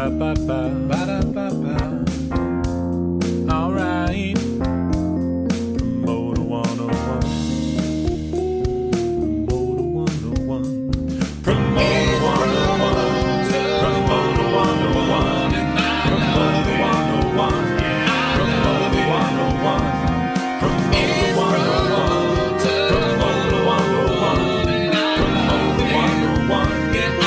Ba-da-ba-ba, ba-da-ba-ba. All right. Promoter 101. Promoter 101. Promoter 101. Promoter 101. Promoter 101. Promoter 101. Promoter 101. Promoter 101. Promoter 101.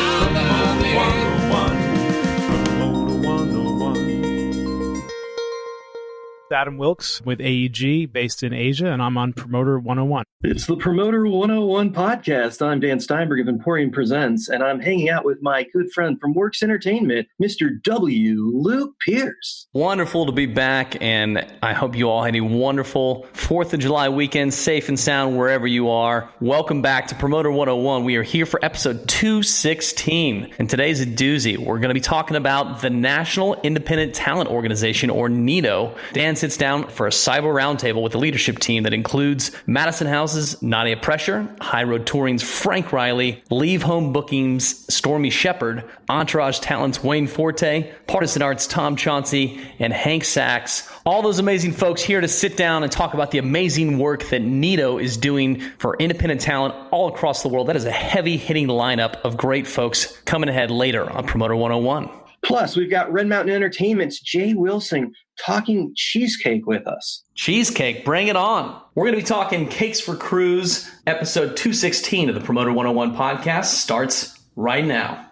Adam Wilkes with AEG, based in Asia, and I'm on Promoter 101. It's the Promoter 101 podcast. I'm Dan Steinberg of Emporium Presents, and I'm hanging out with my good friend from Works Entertainment, Mr. W. Luke Pierce. Wonderful to be back, and I hope you all had a wonderful 4th of July weekend, safe and sound wherever you are. Welcome back to Promoter 101. We are here for episode 216, and today's a doozy. We're going to be talking about the National Independent Talent Organization, or NITO. Dan sits down for a cyber roundtable with the leadership team that includes Madison House's Nadia Prescher, High Road Touring's Frank Reilly, Leave Home Booking's Stormy Shepherd, Entourage Talent's Wayne Forte, Partisan Art's Tom Chauncey, and Hank Sachs. All those amazing folks here to sit down and talk about the amazing work that NITO is doing for independent talent all across the world. That is a heavy-hitting lineup of great folks coming ahead later on Promoter 101. Plus, we've got Red Mountain Entertainment's Jay Wilson talking cheesecake with us. Cheesecake, bring it on. We're going to be talking Cakes for Crews. Episode 216 of the Promoter 101 podcast starts right now.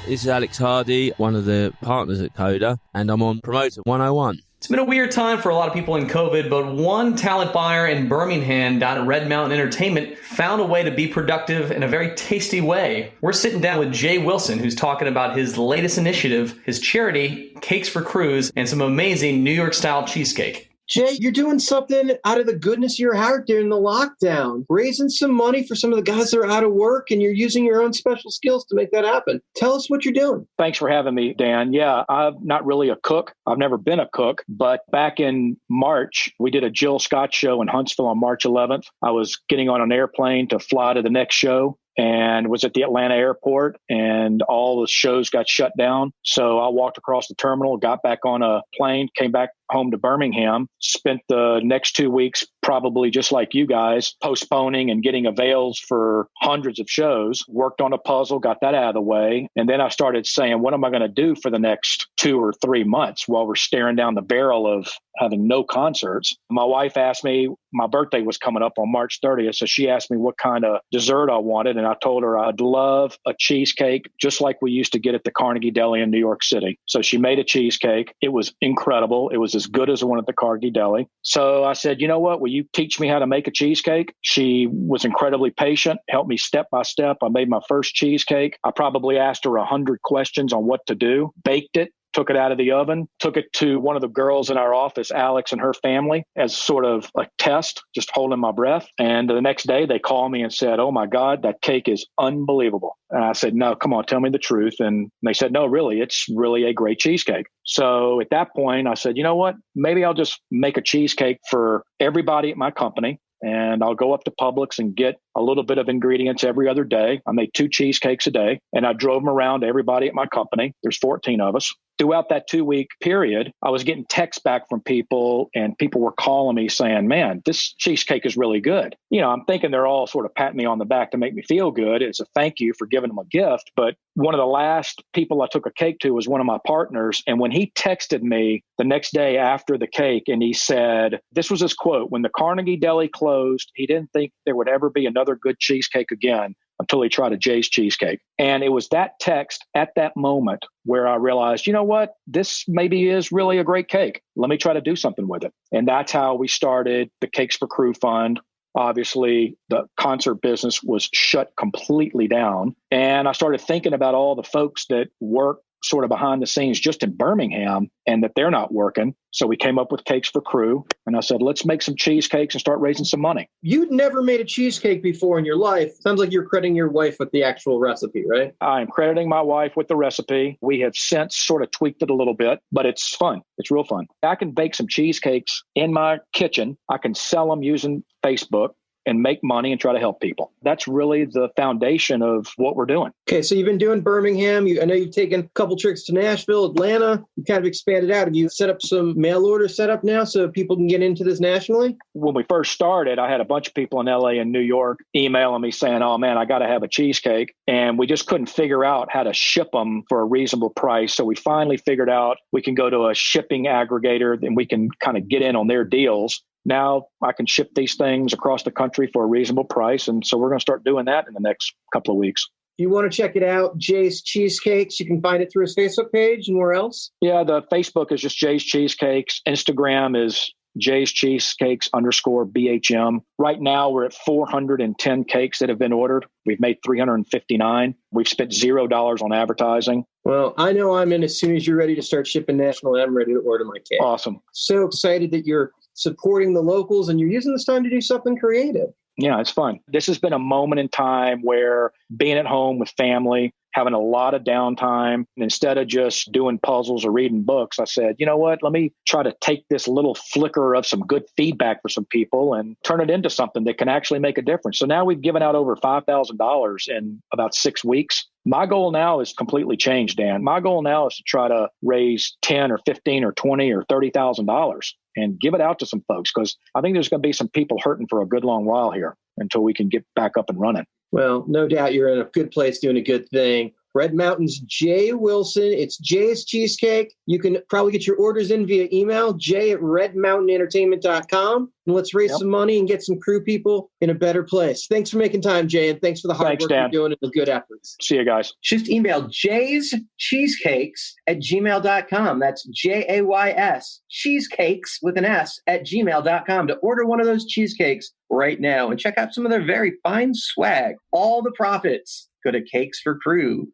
This is Alex Hardy, one of the partners at Coda, and I'm on Promoter 101. It's been a weird time for a lot of people in COVID, but one talent buyer in Birmingham down at Red Mountain Entertainment found a way to be productive in a very tasty way. We're sitting down with Jay Wilson, who's talking about his latest initiative, his charity, Cakes for Crews, and some amazing New York-style cheesecake. Jay, you're doing something out of the goodness of your heart during the lockdown, raising some money for some of the guys that are out of work, and you're using your own special skills to make that happen. Tell us what you're doing. Thanks for having me, Dan. Yeah, I'm not really a cook. I've never been a cook, but back in March, we did a Jill Scott show in Huntsville on March 11th. I was getting on an airplane to fly to the next show and was at the Atlanta airport, and all the shows got shut down. So I walked across the terminal, got back on a plane, came back home to Birmingham, spent the next 2 weeks, probably just like you guys, postponing and getting avails for hundreds of shows, worked on a puzzle, got that out of the way. And then I started saying, what am I going to do for the next 2 or 3 months while we're staring down the barrel of having no concerts? My wife asked me, my birthday was coming up on March 30th. So she asked me what kind of dessert I wanted. And I told her I'd love a cheesecake, just like we used to get at the Carnegie Deli in New York City. So she made a cheesecake. It was incredible. It was as good as the one at the Carnegie Deli. So I said, you know what? Will you teach me how to make a cheesecake? She was incredibly patient, helped me step by step. I made my first cheesecake. I probably asked her 100 questions on what to do, baked it, took it out of the oven, took it to one of the girls in our office, Alex and her family, as sort of a test, just holding my breath. And the next day they called me and said, oh my God, that cake is unbelievable. And I said, no, come on, tell me the truth. And they said, no, really, it's really a great cheesecake. So at that point, I said, you know what, maybe I'll just make a cheesecake for everybody at my company. And I'll go up to Publix and get a little bit of ingredients every other day. I made 2 cheesecakes a day, and I drove them around to everybody at my company. There's 14 of us. Throughout that 2-week period, I was getting texts back from people, and people were calling me saying, man, this cheesecake is really good. You know, I'm thinking they're all sort of patting me on the back to make me feel good. It's a thank you for giving them a gift. But one of the last people I took a cake to was one of my partners. And when he texted me the next day after the cake, and he said, this was his quote, when the Carnegie Deli closed, he didn't think there would ever be another good cheesecake again until he tried a Jay's cheesecake. And it was that text at that moment where I realized, you know what, this maybe is really a great cake. Let me try to do something with it. And that's how we started the Cakes for Crew Fund. Obviously, the concert business was shut completely down. And I started thinking about all the folks that work sort of behind the scenes just in Birmingham and that they're not working. So we came up with Cakes for Crew. And I said, let's make some cheesecakes and start raising some money. You'd never made a cheesecake before in your life. Sounds like you're crediting your wife with the actual recipe, right? I'm crediting my wife with the recipe. We have since sort of tweaked it a little bit, but it's fun. It's real fun. I can bake some cheesecakes in my kitchen. I can sell them using Facebook. and make money and try to help people. That's really the foundation of what we're doing. Okay, so you've been doing Birmingham. I know you've taken a couple trips to Nashville, Atlanta. You kind of expanded out. Have you set up some mail order setup now so people can get into this nationally? When we first started, I had a bunch of people in LA and New York emailing me saying, oh man, I got to have a cheesecake. And we just couldn't figure out how to ship them for a reasonable price. So we finally figured out we can go to a shipping aggregator and we can kind of get in on their deals. Now I can ship these things across the country for a reasonable price. And so we're going to start doing that in the next couple of weeks. If you want to check it out, Jay's Cheesecakes, you can find it through his Facebook page and where else? Yeah, the Facebook is just Jay's Cheesecakes. Instagram is Jay's Cheesecakes _BHM. Right now, we're at 410 cakes that have been ordered. We've made 359. We've spent $0 on advertising. Well, I know I'm in as soon as you're ready to start shipping national. I'm ready to order my cake. Awesome. So excited that you're supporting the locals and you're using this time to do something creative. Yeah, it's fun. This has been a moment in time where being at home with family, having a lot of downtime, and instead of just doing puzzles or reading books, I said, you know what, let me try to take this little flicker of some good feedback for some people and turn it into something that can actually make a difference. So now we've given out over $5,000 in about 6 weeks. My goal now is completely changed, Dan. My goal now is to try to raise $10 or $15 or $20 or $30,000 and give it out to some folks, because I think there's going to be some people hurting for a good long while here until we can get back up and running. Well, no doubt you're in a good place doing a good thing. Red Mountain's Jay Wilson. It's Jay's Cheesecake. You can probably get your orders in via email, jay@redmountainentertainment.com. And let's raise some money and get some crew people in a better place. Thanks for making time, Jay, and thanks for the hard work you're doing and the good efforts. See you guys. Just email jayscheesecakes@gmail.com. That's JAYS, cheesecakes with an S @gmail.com to order one of those cheesecakes right now and check out some of their very fine swag. All the profits go to Cakes for Crew.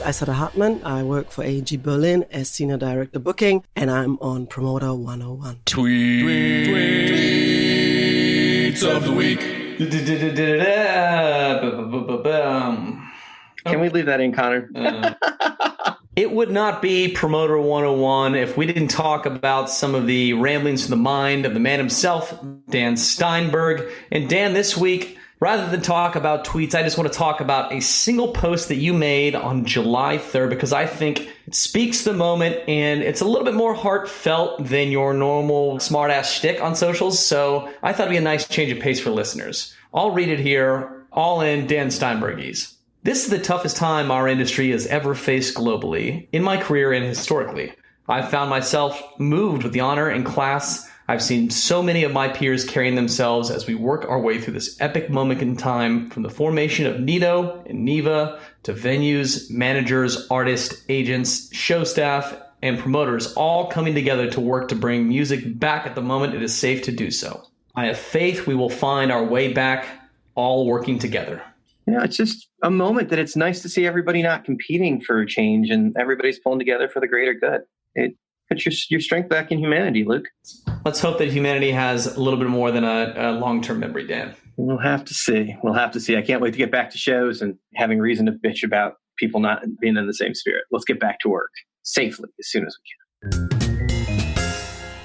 Asada Hartman. I work for AG Berlin as Senior Director Booking, and I'm on Promoter 101. Tweets of the week. Can we leave that in, Connor? It would not be Promoter 101 if we didn't talk about some of the ramblings from the mind of the man himself, Dan Steinberg. And Dan, this week, rather than talk about tweets, I just want to talk about a single post that you made on July 3rd, because I think it speaks to the moment and it's a little bit more heartfelt than your normal smartass shtick on socials. So I thought it'd be a nice change of pace for listeners. I'll read it here, all in Dan Steinbergese. This is the toughest time our industry has ever faced globally, in my career and historically. I've found myself moved with the honor and class I've seen so many of my peers carrying themselves as we work our way through this epic moment in time, from the formation of NITO and NIVA to venues, managers, artists, agents, show staff, and promoters all coming together to work to bring music back at the moment it is safe to do so. I have faith we will find our way back, all working together. You know, it's just a moment that it's nice to see everybody not competing for change and everybody's pulling together for the greater good. It puts your strength back in humanity, Luke. Let's hope that humanity has a little bit more than a long-term memory, Dan. We'll have to see. I can't wait to get back to shows and having reason to bitch about people not being in the same spirit. Let's get back to work safely as soon as we can.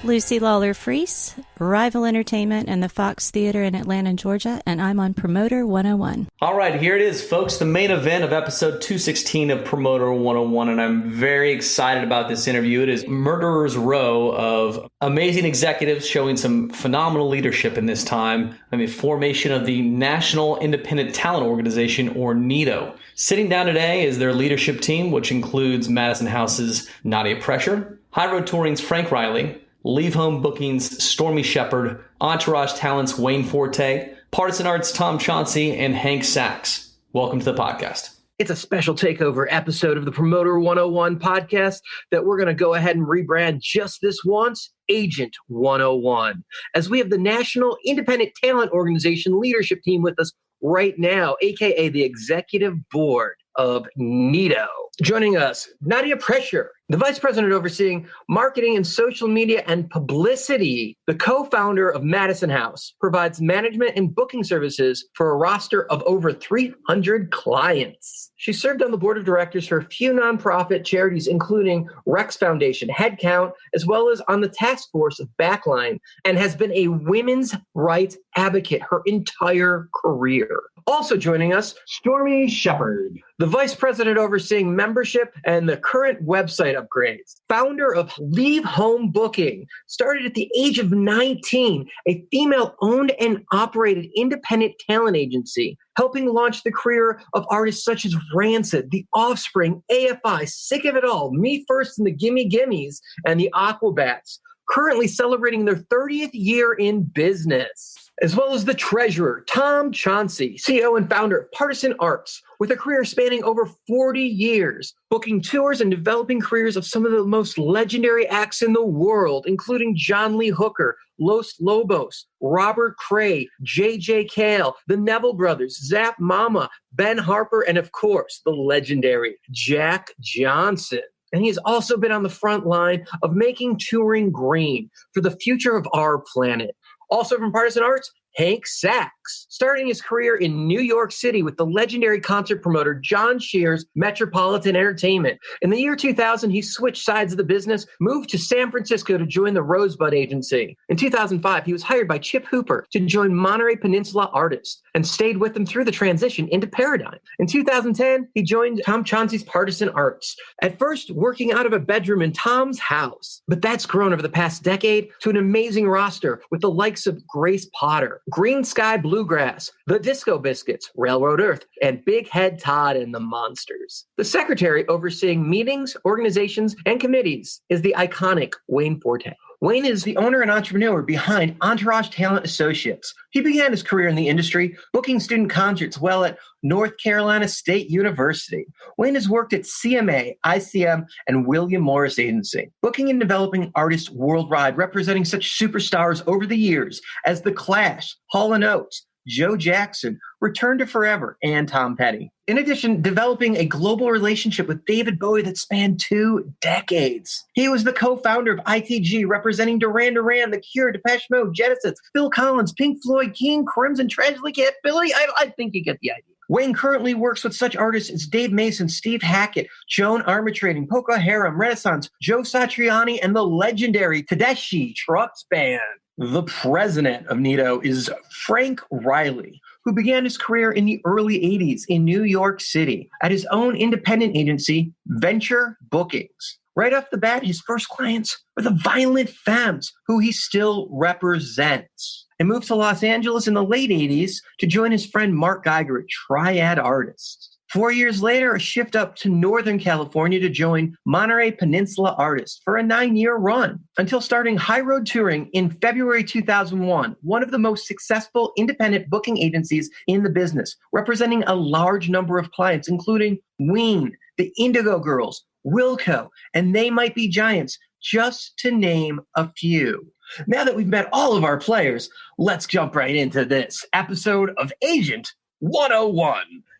Lucy Lawler-Freese, Rival Entertainment and the Fox Theater in Atlanta, Georgia, and I'm on Promoter 101. All right, here it is, folks, the main event of episode 216 of Promoter 101, and I'm very excited about this interview. It is Murderer's Row of amazing executives showing some phenomenal leadership in this time. I mean, formation of the National Independent Talent Organization, or NITO. Sitting down today is their leadership team, which includes Madison House's Nadia Prescher, High Road Touring's Frank Reilly, Leave Home Booking's Stormy Shepherd, Entourage Talent's Wayne Forte, Partisan Art's Tom Chauncey, and Hank Sachs. Welcome to the podcast. It's a special takeover episode of the Promoter 101 podcast that we're going to go ahead and rebrand just this once, Agent 101, as we have the National Independent Talent Organization leadership team with us right now, aka the Executive Board of NITO. Joining us, Nadia Prescher, The vice president overseeing marketing and social media and publicity, the co-founder of Madison House, provides management and booking services for a roster of over 300 clients. She served on the board of directors for a few nonprofit charities, including Rex Foundation, Headcount, as well as on the task force of Backline, and has been a women's rights advocate her entire career. Also joining us, Stormy Shepherd, the vice president overseeing membership and the current website upgrades. Founder of Leave Home Booking, started at the age of 19, a female-owned and operated independent talent agency, helping launch the career of artists such as Rancid, The Offspring, AFI, Sick of It All, Me First and the Gimme Gimmes, and the Aquabats, currently celebrating their 30th year in business. As well as the treasurer, Tom Chauncey, CEO and founder of Partisan Arts, with a career spanning over 40 years, booking tours and developing careers of some of the most legendary acts in the world, including John Lee Hooker, Los Lobos, Robert Cray, J.J. Cale, the Neville Brothers, Zap Mama, Ben Harper, and of course, the legendary Jack Johnson. And he has also been on the front line of making touring green for the future of our planet. Also from Partisan Arts, Hank Sachs, starting his career in New York City with the legendary concert promoter John Shear's Metropolitan Entertainment. In the year 2000, he switched sides of the business, moved to San Francisco to join the Rosebud Agency. In 2005, he was hired by Chip Hooper to join Monterey Peninsula Artists and stayed with them through the transition into Paradigm. In 2010, he joined Tom Chauncey's Partisan Arts, at first working out of a bedroom in Tom's house. But that's grown over the past decade to an amazing roster with the likes of Grace Potter, Green Sky Bluegrass, the Disco Biscuits, Railroad Earth, and Big Head Todd and the Monsters. The secretary overseeing meetings, organizations, and committees is the iconic Wayne Forte. Wayne is the owner and entrepreneur behind Entourage Talent Associates. He began his career in the industry, booking student concerts while at North Carolina State University. Wayne has worked at CMA, ICM, and William Morris Agency, booking and developing artists worldwide, representing such superstars over the years as The Clash, Hall & Oates, Joe Jackson, Return to Forever, and Tom Petty. In addition, developing a global relationship with David Bowie that spanned 2 decades. He was the co-founder of ITG, representing Duran Duran, The Cure, Depeche Mode, Genesis, Phil Collins, Pink Floyd, King Crimson, Tragically Cat Billy. I think you get the idea. Wayne currently works with such artists as Dave Mason, Steve Hackett, Joan Armatrading, Poco Harum, Renaissance, Joe Satriani, and the legendary Tedeschi Trucks Band. The president of NITO is Frank Reilly, who began his career in the early 80s in New York City at his own independent agency, Venture Bookings. Right off the bat, his first clients were the Violent Femmes, who he still represents, and moved to Los Angeles in the late 80s to join his friend Mark Geiger at Triad Artists. 4 years later, a shift up to Northern California to join Monterey Peninsula Artists for a 9-year run, until starting High Road Touring in February 2001, one of the most successful independent booking agencies in the business, representing a large number of clients, including Ween, the Indigo Girls, Wilco, and They Might Be Giants, just to name a few. Now that we've met all of our players, let's jump right into this episode of Agent 101.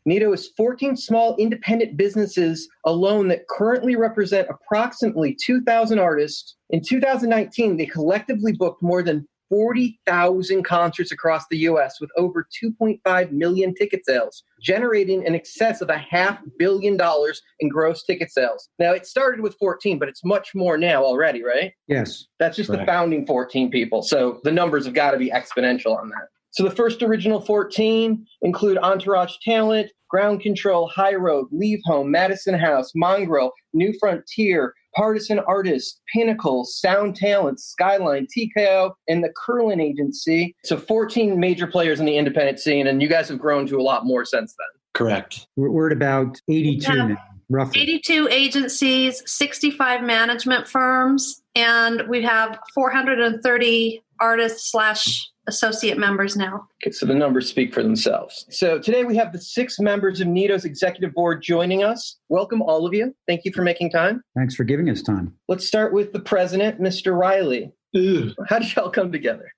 NITO is 14 small independent businesses alone that currently represent approximately 2,000 artists. In 2019, they collectively booked more than 40,000 concerts across the U.S. with over 2.5 million ticket sales, generating in excess of $500 million in gross ticket sales. Now, it started with 14, but it's much more now already, right? Yes. That's just the founding 14 people. So the numbers have got to be exponential on that. So the first original 14 include Entourage Talent, Ground Control, High Road, Leave Home, Madison House, Mongrel, New Frontier, Partisan Artists, Pinnacle, Sound Talent, Skyline, TKO, and the Curlin Agency. So 14 major players in the independent scene, and you guys have grown to a lot more since then. Correct. We're at about 82 now, roughly. 82 agencies, 65 management firms, and we have 430 artists / associate members now. Okay, so the numbers speak for themselves. So today we have the 6 members of NITO's executive board joining us. Welcome, all of you. Thank you for making time. Thanks for giving us time. Let's start with the president, Mr. Reilly. How did y'all come together?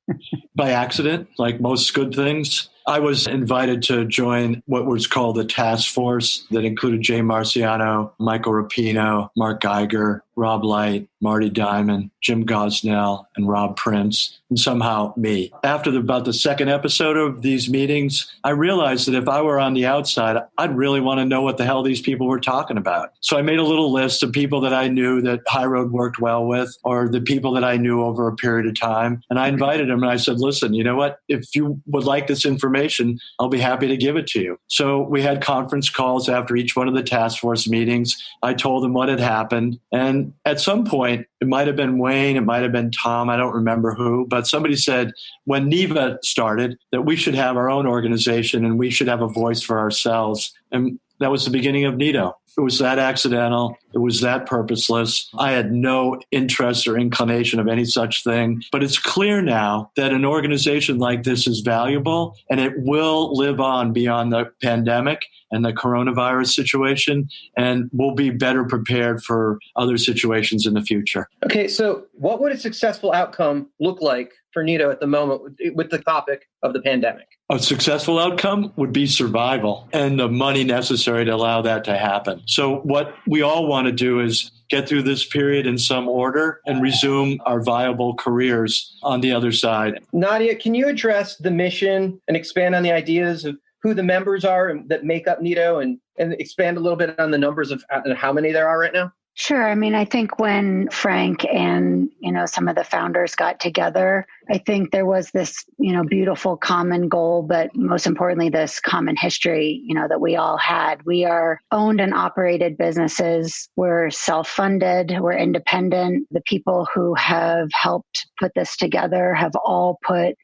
By accident, like most good things. I was invited to join what was called the task force that included Jay Marciano, Michael Rapino, Mark Geiger, Rob Light, Marty Diamond, Jim Gosnell, and Rob Prince, and somehow me. After about the second episode of these meetings, I realized that if I were on the outside, I'd really want to know what the hell these people were talking about. So I made a little list of people that I knew that High Road worked well with, or the people that I knew over a period of time. And I invited them and I said, listen, you know what? If you would like this information, I'll be happy to give it to you. So we had conference calls after each one of the task force meetings. I told them what had happened. And at some point, it might have been Wayne, it might have been Tom, I don't remember who, but somebody said when NIVA started that we should have our own organization and we should have a voice for ourselves. And that was the beginning of NITO. It was that accidental. It was that purposeless. I had no interest or inclination of any such thing. But it's clear now that an organization like this is valuable and it will live on beyond the pandemic and the coronavirus situation, and we'll be better prepared for other situations in the future. Okay, so what would a successful outcome look like for NITO at the moment with the topic of the pandemic? A successful outcome would be survival and the money necessary to allow that to happen. So what we all want to do is get through this period in some order and resume our viable careers on the other side. Nadia, can you address the mission and expand on the ideas of who the members are that make up NITO and expand a little bit on the numbers of how many there are right now? Sure. I mean, I think when Frank and, some of the founders got together, I think there was this, beautiful common goal, but most importantly, this common history, that we all had. We are owned and operated businesses. We're self-funded. We're independent. The people who have helped put this together have all put,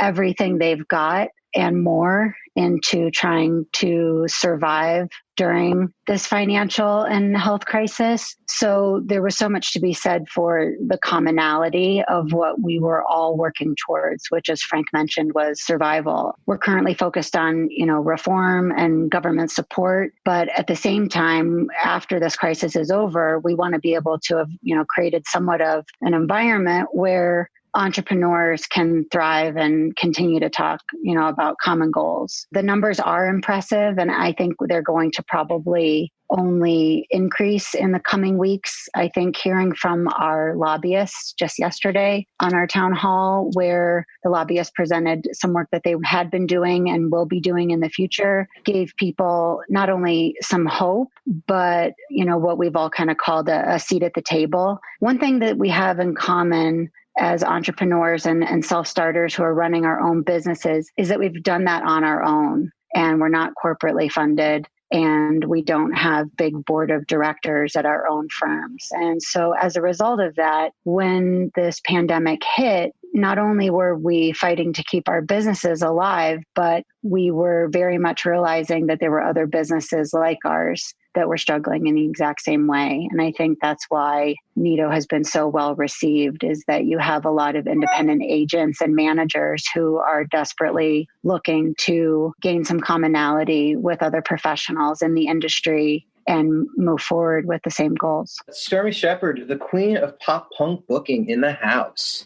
everything they've got and more into trying to survive during this financial and health crisis. So there was so much to be said for the commonality of what we were all working towards, which, as Frank mentioned, was survival. We're currently focused on, reform and government support. But at the same time, after this crisis is over, we want to be able to have, created somewhat of an environment where entrepreneurs can thrive and continue to talk, about common goals. The numbers are impressive, and I think they're going to probably only increase in the coming weeks. I think hearing from our lobbyists just yesterday on our town hall, where the lobbyists presented some work that they had been doing and will be doing in the future, gave people not only some hope, but, what we've all kind of called a seat at the table. One thing that we have in common as entrepreneurs and self-starters who are running our own businesses is that we've done that on our own, and we're not corporately funded, and we don't have big board of directors at our own firms. And so as a result of that, when this pandemic hit, not only were we fighting to keep our businesses alive, but we were very much realizing that there were other businesses like ours that were struggling in the exact same way. And I think that's why NITO has been so well received, is that you have a lot of independent agents and managers who are desperately looking to gain some commonality with other professionals in the industry and move forward with the same goals. Stormy Shepherd, the queen of pop punk booking in the house.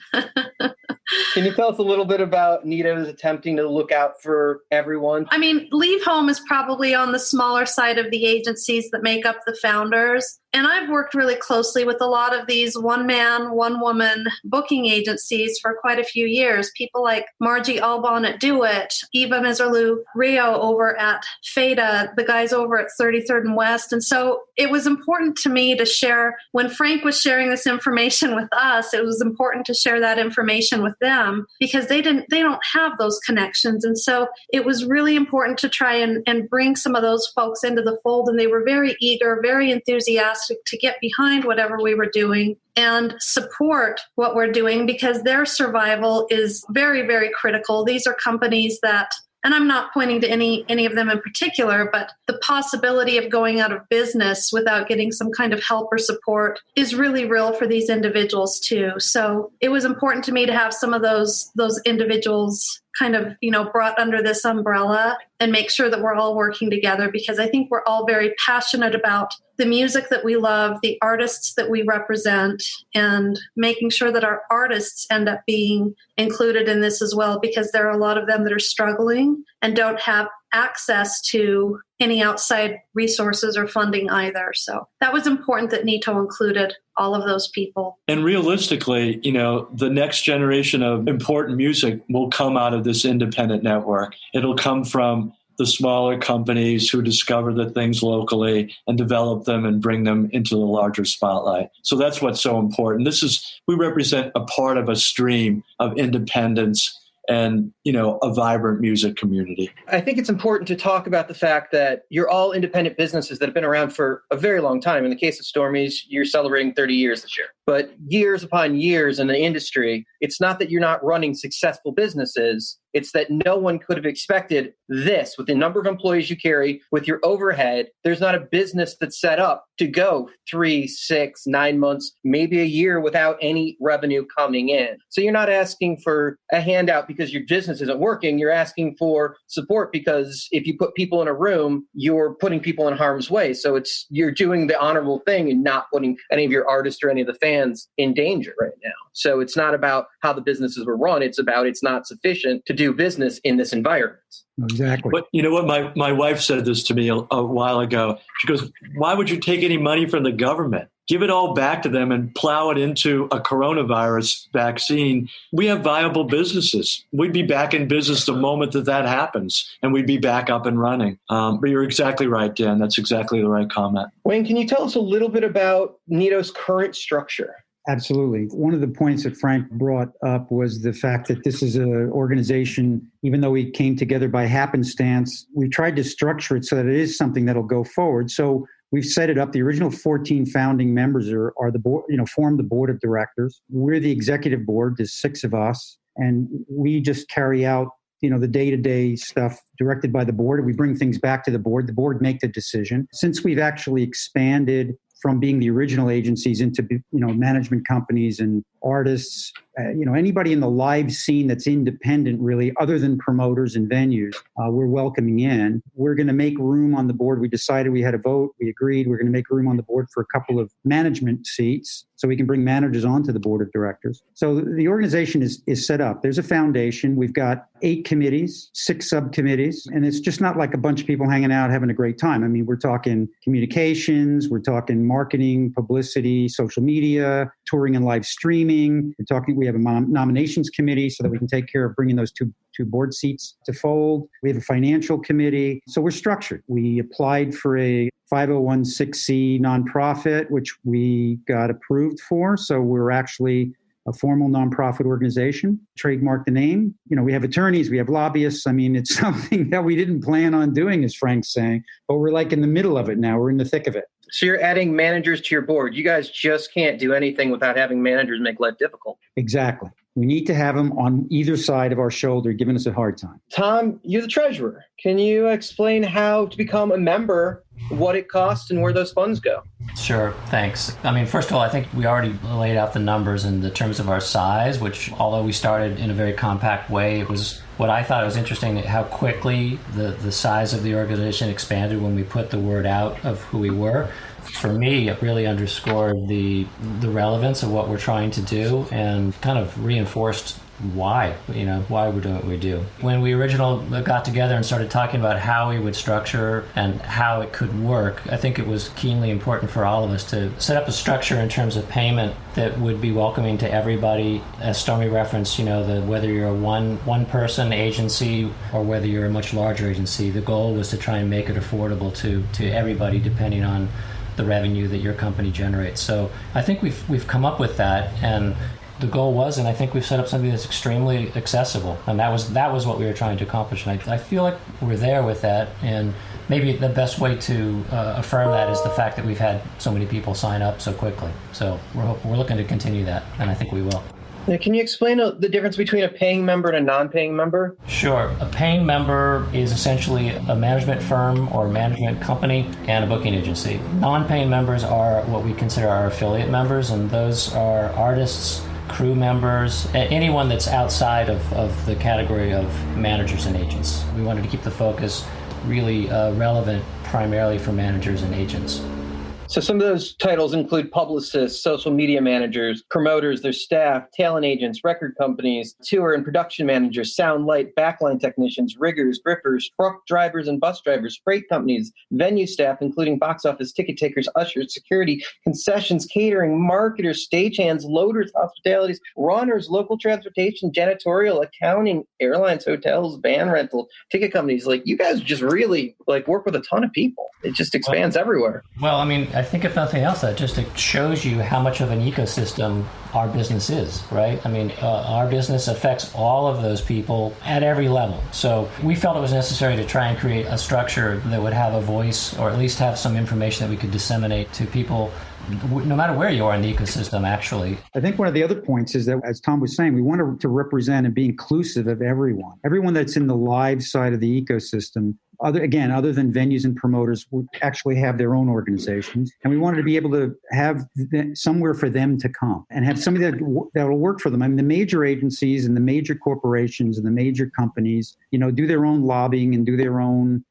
Can you tell us a little bit about NITO's attempting to look out for everyone? I mean, Leave Home is probably on the smaller side of the agencies that make up the founders. And I've worked really closely with a lot of these one-man, one-woman booking agencies for quite a few years. People like Margie Albon at Do It, Eva Miserlou Rio over at Feta, the guys over at 33rd and West. And so it was important to me to share, when Frank was sharing this information with us, it was important to share that information with them because they don't have those connections. And so it was really important to try and bring some of those folks into the fold. And they were very eager, very enthusiastic to get behind whatever we were doing and support what we're doing because their survival is very, very critical. These are companies that, and I'm not pointing to any of them in particular, but the possibility of going out of business without getting some kind of help or support is really real for these individuals too. So it was important to me to have some of those individuals kind of, brought under this umbrella and make sure that we're all working together because I think we're all very passionate about the music that we love, the artists that we represent, and making sure that our artists end up being included in this as well because there are a lot of them that are struggling and don't have access to any outside resources or funding either. So that was important that NITO included all of those people. And realistically, the next generation of important music will come out of this independent network. It'll come from the smaller companies who discover the things locally and develop them and bring them into the larger spotlight. So that's what's so important. We represent a part of a stream of independence and, a vibrant music community. I think it's important to talk about the fact that you're all independent businesses that have been around for a very long time. In the case of Stormy's, you're celebrating 30 years this year. But years upon years in the industry, it's not that you're not running successful businesses. It's that no one could have expected this with the number of employees you carry, with your overhead. There's not a business that's set up to go 3, 6, 9 months, maybe a year without any revenue coming in. So you're not asking for a handout because your business isn't working. You're asking for support because if you put people in a room, you're putting people in harm's way. So you're doing the honorable thing and not putting any of your artists or any of the fans in danger right now. So it's not about how the businesses were run. It's about it's not sufficient to do business in this environment. Exactly. But you know what? My wife said this to me a while ago. She goes, why would you take any money from the government? Give it all back to them and plow it into a coronavirus vaccine. We have viable businesses. We'd be back in business the moment that happens, and we'd be back up and running. But you're exactly right, Dan. That's exactly the right comment. Wayne, can you tell us a little bit about NITO's current structure? Absolutely. One of the points that Frank brought up was the fact that this is an organization, even though we came together by happenstance, we tried to structure it so that it is something that'll go forward. So we've set it up. The original 14 founding members are the board, form the board of directors. We're the executive board. There's 6 of us, and we just carry out the day-to-day stuff directed by the board. We bring things back to the board. The board make the decision. Since we've actually expanded from being the original agencies into, management companies and artists, anybody in the live scene that's independent, really, other than promoters and venues, we're welcoming in. We're going to make room on the board. We decided we had a vote. We agreed we're going to make room on the board for a couple of management seats so we can bring managers onto the board of directors. So the organization is set up. There's a foundation. We've got 8 committees, 6 subcommittees, and it's just not like a bunch of people hanging out having a great time. I mean, we're talking communications, we're talking marketing, publicity, social media, touring and live streaming. We have a nominations committee so that we can take care of bringing those two board seats to fold. We have a financial committee. So we're structured. We applied for a 501(c) nonprofit, which we got approved for. So we're actually a formal nonprofit organization, trademark the name. We have attorneys, we have lobbyists. I mean, it's something that we didn't plan on doing, as Frank's saying, but we're like in the middle of it now. We're in the thick of it. So you're adding managers to your board. You guys just can't do anything without having managers make life difficult. Exactly. We need to have them on either side of our shoulder giving us a hard time. Tom, you're the treasurer. Can you explain how to become a member, what it costs, and where those funds go? Sure, thanks. I mean, first of all, I think we already laid out the numbers in the terms of our size, which, although we started in a very compact way, it was what I thought was interesting how quickly the size of the organization expanded when we put the word out of who we were. For me, it really underscored the relevance of what we're trying to do and kind of reinforced why we're doing what we do. When we originally got together and started talking about how we would structure and how it could work, I think it was keenly important for all of us to set up a structure in terms of payment that would be welcoming to everybody. As Stormy referenced, whether you're a one person agency or whether you're a much larger agency, the goal was to try and make it affordable to everybody depending on the revenue that your company generates. So I think we've come up with that, and the goal was, and I think we've set up something that's extremely accessible, and that was what we were trying to accomplish. And I feel like we're there with that, and maybe the best way to affirm that is the fact that we've had so many people sign up so quickly. So we're looking to continue that, and I think we will. Now, can you explain the difference between a paying member and a non-paying member? Sure. A paying member is essentially a management firm or management company and a booking agency. Non-paying members are what we consider our affiliate members, and those are artists, crew members, anyone that's outside of the category of managers and agents. We wanted to keep the focus really relevant primarily for managers and agents. So some of those titles include publicists, social media managers, promoters, their staff, talent agents, record companies, tour and production managers, sound, light, backline technicians, riggers, grippers, truck drivers and bus drivers, freight companies, venue staff, including box office, ticket takers, ushers, security, concessions, catering, marketers, stagehands, loaders, hospitalities, runners, local transportation, janitorial, accounting, airlines, hotels, van rental, ticket companies. Like, you guys just really work with a ton of people. It just expands everywhere. Well, I mean, I think if nothing else, that just shows you how much of an ecosystem our business is, right? I mean, our business affects all of those people at every level. So we felt it was necessary to try and create a structure that would have a voice, or at least have some information that we could disseminate to people no matter where you are in the ecosystem, actually. I think one of the other points is that, as Tom was saying, we want to represent and be inclusive of everyone that's in the live side of the ecosystem. Other than venues and promoters, who actually have their own organizations. And we wanted to be able to have somewhere for them to come and have somebody that will work for them. I mean, the major agencies and the major corporations and the major companies, do their own lobbying and do their own,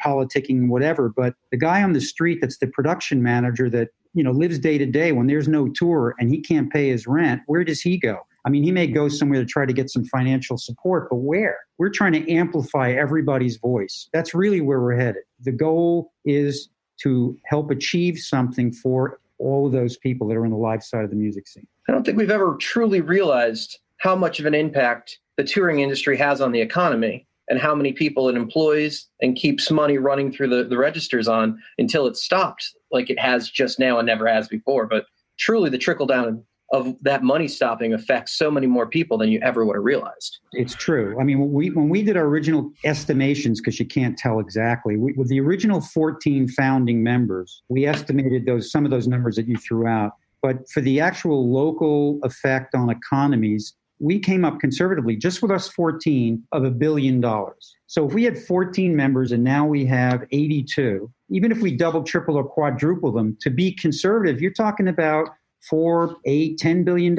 politicking, whatever. But the guy on the street that's the production manager that, lives day to day when there's no tour and he can't pay his rent, where does he go? I mean, he may go somewhere to try to get some financial support, but where? We're trying to amplify everybody's voice. That's really where we're headed. The goal is to help achieve something for all of those people that are in the live side of the music scene. I don't think we've ever truly realized how much of an impact the touring industry has on the economy and how many people it employs and keeps money running through the registers on until it's stopped, like it has just now and never has before. But truly, the trickle down of that money stopping affects so many more people than you ever would have realized. It's true. I mean, when we did our original estimations, because you can't tell exactly, with the original 14 founding members, we estimated some of those numbers that you threw out. But for the actual local effect on economies, we came up conservatively, just with us 14, of $1 billion. So if we had 14 members and now we have 82, even if we double, triple, or quadruple them, to be conservative, you're talking about $4, $8, $10 billion.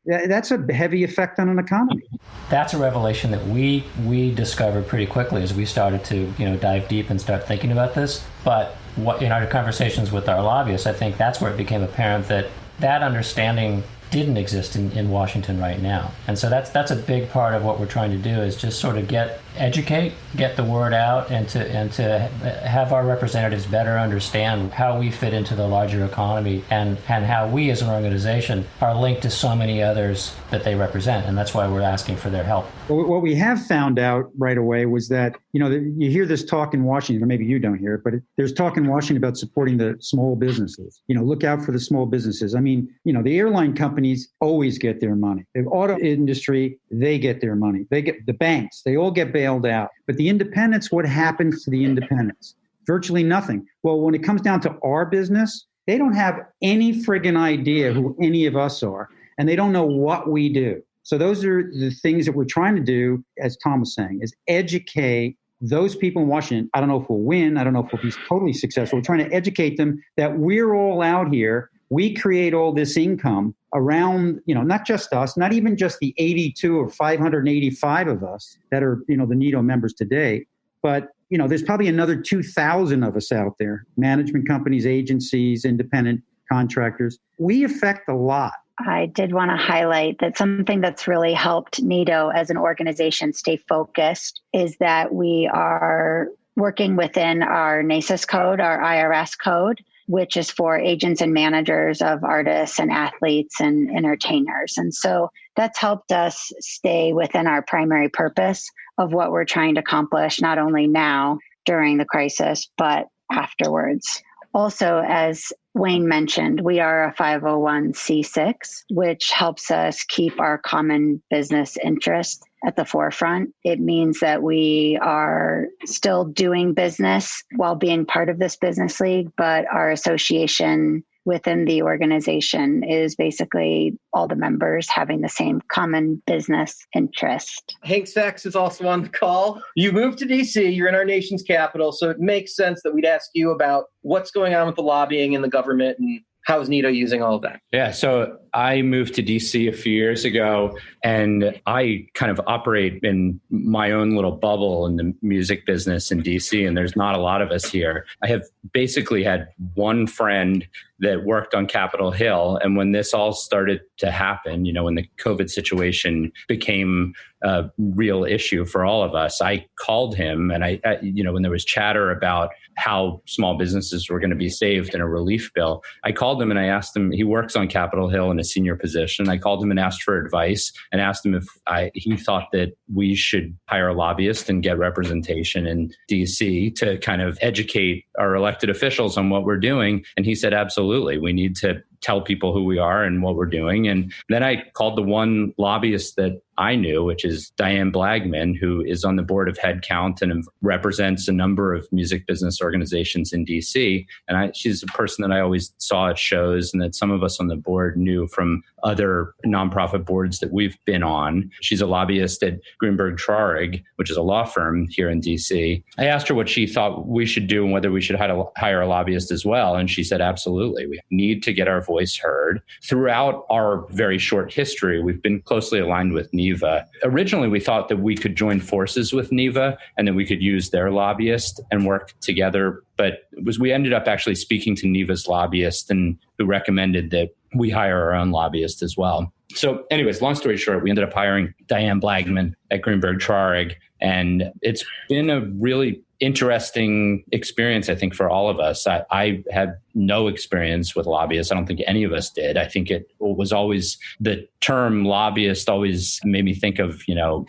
That's a heavy effect on an economy. That's a revelation that we discovered pretty quickly as we started to dive deep and start thinking about this. But in our conversations with our lobbyists, I think that's where it became apparent that understanding didn't exist in Washington right now. And so that's a big part of what we're trying to do, is just sort of educate, get the word out, and to have our representatives better understand how we fit into the larger economy and how we as an organization are linked to so many others that they represent. And that's why we're asking for their help. Well, what we have found out right away was that, you hear this talk in Washington, or maybe you don't hear it, but there's talk in Washington about supporting the small businesses. Look out for the small businesses. I mean, the airline companies always get their money. The auto industry, they get their money. They get the banks. They all get bailed out. But the independents, what happens to the independents? Virtually nothing. Well, when it comes down to our business, they don't have any friggin' idea who any of us are, and they don't know what we do. So those are the things that we're trying to do, as Tom was saying, is educate those people in Washington. I don't know if we'll win. I don't know if we'll be totally successful. We're trying to educate them that we're all out here. We create all this income around, not just us, not even just the 82 or 585 of us that are, the NITO members today, but, there's probably another 2,000 of us out there, management companies, agencies, independent contractors. We affect a lot. I did want to highlight that something that's really helped NITO as an organization stay focused is that we are working within our NACIS code, our IRS code, which is for agents and managers of artists and athletes and entertainers. And so that's helped us stay within our primary purpose of what we're trying to accomplish, not only now during the crisis, but afterwards. Also, as Wayne mentioned, we are a 501c6, which helps us keep our common business interest at the forefront. It means that we are still doing business while being part of this business league, but our association within the organization is basically all the members having the same common business interest. Hank Sachs is also on the call. You moved to D.C., you're in our nation's capital, so it makes sense that we'd ask you about what's going on with the lobbying in the government and How is NITO using all of that? Yeah, so I moved to DC a few years ago, and I kind of operate in my own little bubble in the music business in DC, and there's not a lot of us here. I have basically had one friend that worked on Capitol Hill, and when this all started to happen, when the COVID situation became a real issue for all of us, I called him, and I when there was chatter about how small businesses were going to be saved in a relief bill, I called him and I asked him, he works on Capitol Hill in a senior position. I called him and asked for advice and asked him if he thought that we should hire a lobbyist and get representation in DC to kind of educate our elected officials on what we're doing. And he said, absolutely, we need to tell people who we are and what we're doing. And then I called the one lobbyist that I knew, which is Diane Blagman, who is on the board of Headcount and represents a number of music business organizations in DC. And she's a person that I always saw at shows and that some of us on the board knew from other nonprofit boards that we've been on. She's a lobbyist at Greenberg Traurig, which is a law firm here in DC. I asked her what she thought we should do and whether we should hire a lobbyist as well. And she said, absolutely. We need to get our voice heard. Throughout our very short history, we've been closely aligned with NIVA. Originally, we thought that we could join forces with NIVA and that we could use their lobbyist and work together. But we ended up actually speaking to NIVA's lobbyist and who recommended that we hire our own lobbyist as well. So anyways, long story short, we ended up hiring Diane Blagman at Greenberg Traurig. And it's been a really interesting experience, I think, for all of us. I had no experience with lobbyists. I don't think any of us did. I think it was always, the term lobbyist always made me think of,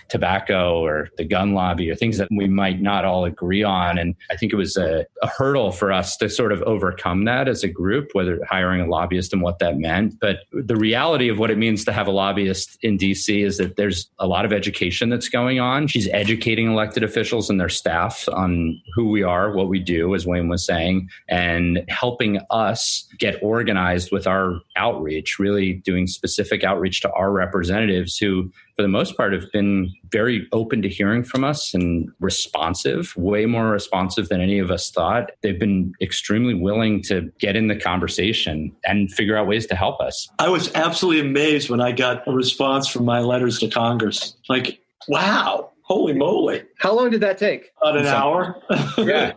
tobacco or the gun lobby or things that we might not all agree on. And I think it was a hurdle for us to sort of overcome that as a group, whether hiring a lobbyist and what that meant. But the reality of what it means to have a lobbyist in DC is that there's a lot of education that's going on. She's educating elected officials and their staff on who we are, what we do, as Wayne was saying, and helping us get organized with our outreach, really doing specific outreach to our representatives who, for the most part, have been very open to hearing from us and responsive, way more responsive than any of us thought. They've been extremely willing to get in the conversation and figure out ways to help us. I was absolutely amazed when I got a response from my letters to Congress. Like, wow. Holy moly. How long did that take? About an hour. Yeah.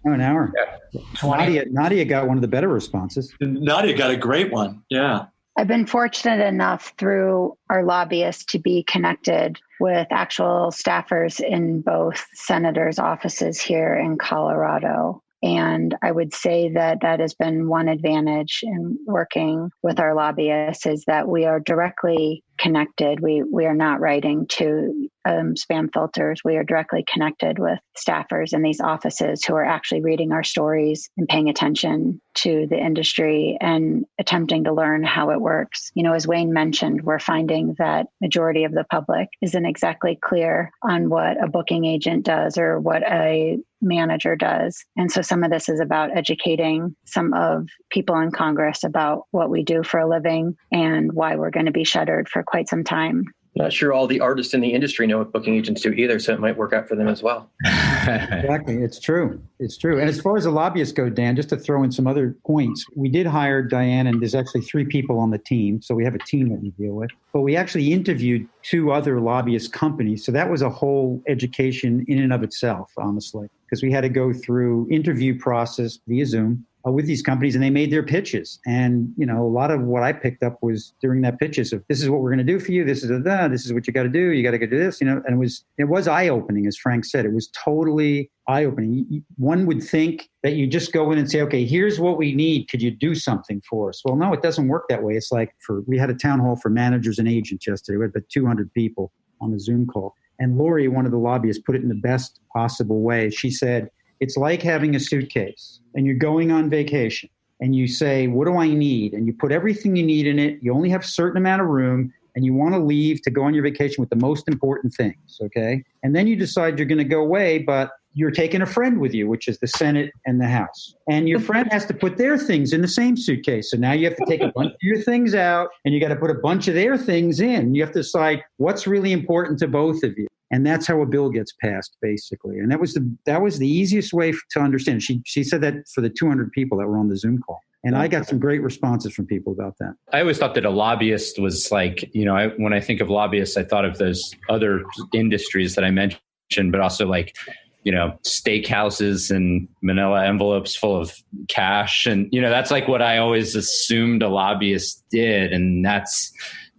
An hour. Yeah. Nadia got one of the better responses. Nadia got a great one. Yeah. I've been fortunate enough through our lobbyists to be connected with actual staffers in both senators' offices here in Colorado. And I would say that that has been one advantage in working with our lobbyists is that we are directly connected. We are not writing to spam filters. We are directly connected with staffers in these offices who are actually reading our stories and paying attention to the industry and attempting to learn how it works. As Wayne mentioned, we're finding that majority of the public isn't exactly clear on what a booking agent does or what a manager does. And so some of this is about educating some of people in Congress about what we do for a living and why we're going to be shuttered for quite some time. Not sure all the artists in the industry know what booking agents do either, so it might work out for them as well. Exactly. It's true. It's true. And as far as the lobbyists go, Dan, just to throw in some other points, we did hire Diane, and there's actually 3 people on the team. So we have a team that we deal with. But we actually interviewed 2 other lobbyist companies. So that was a whole education in and of itself, honestly, because we had to go through interview process via Zoom with these companies, and they made their pitches. And, a lot of what I picked up was during that pitches of, this is what we're going to do for you. This is what you got to do. You got to go do this, and it was eye-opening, as Frank said. It was totally eye-opening. One would think that you just go in and say, okay, here's what we need. Could you do something for us? Well, no, it doesn't work that way. It's like we had a town hall for managers and agents yesterday. We had about 200 people on a Zoom call. And Lori, one of the lobbyists, put it in the best possible way. She said, it's like having a suitcase and you're going on vacation and you say, what do I need? And you put everything you need in it. You only have a certain amount of room and you want to leave to go on your vacation with the most important things. Okay. And then you decide you're going to go away, but you're taking a friend with you, which is the Senate and the House. And your friend has to put their things in the same suitcase. So now you have to take a bunch of your things out and you got to put a bunch of their things in. You have to decide what's really important to both of you. And that's how a bill gets passed, basically. And that was the easiest way to understand. She said that for the 200 people that were on the Zoom call. And I got some great responses from people about that. I always thought that a lobbyist was like, when I think of lobbyists, I thought of those other industries that I mentioned, but also like, steakhouses and manila envelopes full of cash. And, that's like what I always assumed a lobbyist did. And that's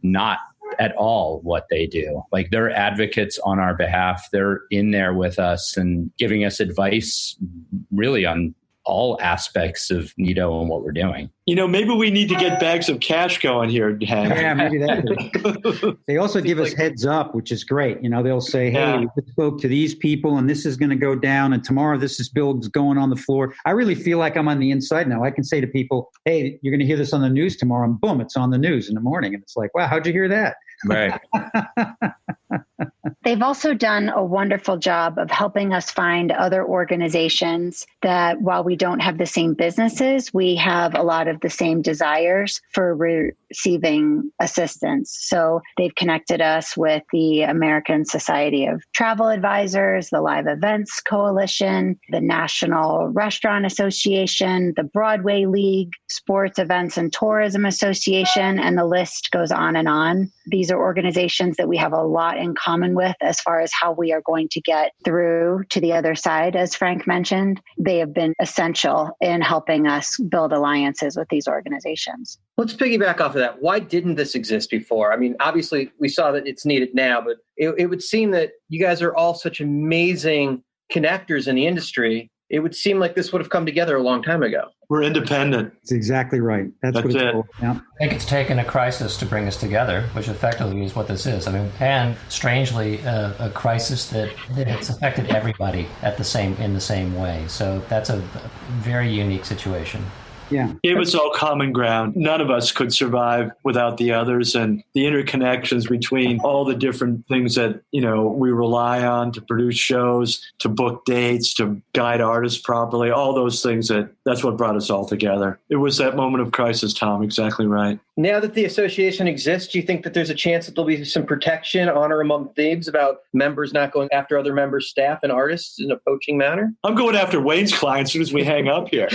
not at all what they do. Like, they're advocates on our behalf. They're in there with us and giving us advice really on all aspects of NITO and what we're doing. Maybe we need to get bags of cash going here, Hank. Yeah, maybe that. They also give us heads up, which is great. They'll say, hey, we spoke to these people and this is going to go down. And tomorrow bill's going on the floor. I really feel like I'm on the inside now. I can say to people, hey, you're going to hear this on the news tomorrow. And boom, it's on the news in the morning. And it's like, wow, how'd you hear that? Right. They've also done a wonderful job of helping us find other organizations that, while we don't have the same businesses, we have a lot of the same desires for receiving assistance. So they've connected us with the American Society of Travel Advisors, the Live Events Coalition, the National Restaurant Association, the Broadway League, Sports Events and Tourism Association, and the list goes on and on. These are organizations that we have a lot in common with as far as how we are going to get through to the other side. As Frank mentioned, they have been essential in helping us build alliances with these organizations. Let's piggyback off of that. Why didn't this exist before? I mean, obviously, we saw that it's needed now, but it would seem that you guys are all such amazing connectors in the industry. It would seem like this would have come together a long time ago. We're independent. That's exactly right. That's what it's called. Yeah. I think it's taken a crisis to bring us together, which effectively is what this is. I mean, and strangely, a crisis that it's affected everybody in the same way. So that's a very unique situation. Yeah. Gave us all common ground. None of us could survive without the others, and the interconnections between all the different things that, we rely on to produce shows, to book dates, to guide artists properly, all those things that's what brought us all together. It was that moment of crisis, Tom. Exactly right. Now that the association exists, do you think that there's a chance that there'll be some protection, honor among thieves about members not going after other members' staff and artists in a poaching manner? I'm going after Wayne's client as soon as we hang up here.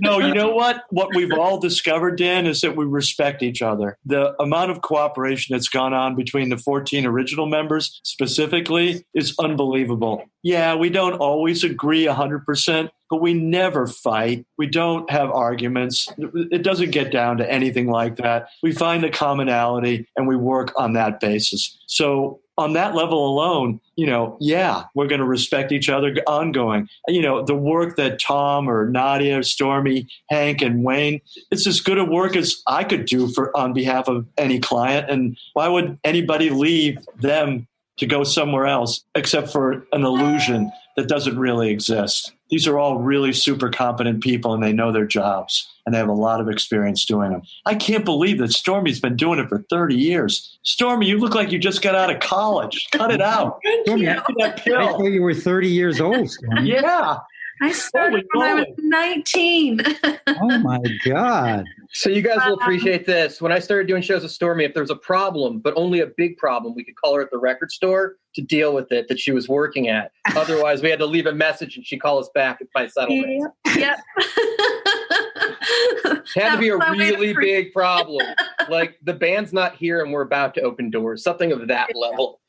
No, you know what? What we've all discovered, Dan, is that we respect each other. The amount of cooperation that's gone on between the 14 original members specifically is unbelievable. Yeah, we don't always agree 100%, but we never fight. We don't have arguments. It doesn't get down to anything like that. We find the commonality and we work on that basis. So on that level alone, we're going to respect each other ongoing. The work that Tom or Nadia, Stormy, Hank, and Wayne, it's as good a work as I could do on behalf of any client. And why would anybody leave them to go somewhere else except for an illusion that doesn't really exist? These are all really super competent people, and they know their jobs, and they have a lot of experience doing them. I can't believe that Stormy's been doing it for 30 years. Stormy, you look like you just got out of college. Cut it out. Stormy, I thought you were 30 years old, Stormy. Yeah. I started when I was 19. Oh, my God. So you guys will appreciate this. When I started doing shows with Stormy, if there was a problem, but only a big problem, we could call her at the record store to deal with it that she was working at. Otherwise, we had to leave a message and she'd call us back by settlement. Yep. It had to be a really big problem. Like, the band's not here and we're about to open doors. Something of that level.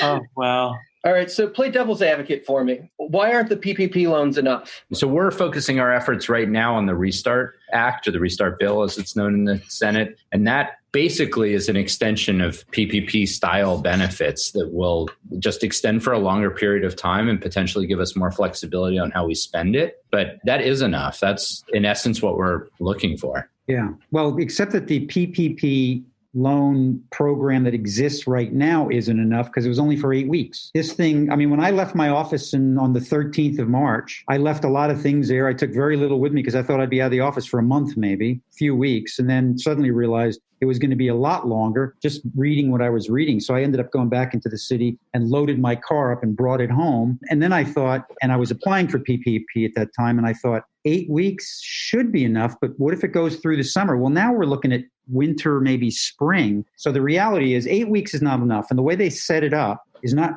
Oh, wow. All right, so play devil's advocate for me. Why aren't the PPP loans enough? So we're focusing our efforts right now on the Restart Act, or the Restart Bill as it's known in the Senate. And that basically is an extension of PPP style benefits that will just extend for a longer period of time and potentially give us more flexibility on how we spend it. But that is enough. That's in essence what we're looking for. Yeah. Well, except that the PPP loan program that exists right now isn't enough because it was only for 8 weeks. This thing, I mean, when I left my office on the 13th of March, I left a lot of things there. I took very little with me because I thought I'd be out of the office for a month, maybe a few weeks, and then suddenly realized it was going to be a lot longer just reading what I was reading. So I ended up going back into the city and loaded my car up and brought it home. And then I thought, and I was applying for PPP at that time, and I thought 8 weeks should be enough, but what if it goes through the summer? Well, now we're looking at winter, maybe spring. So the reality is 8 weeks is not enough. And the way they set it up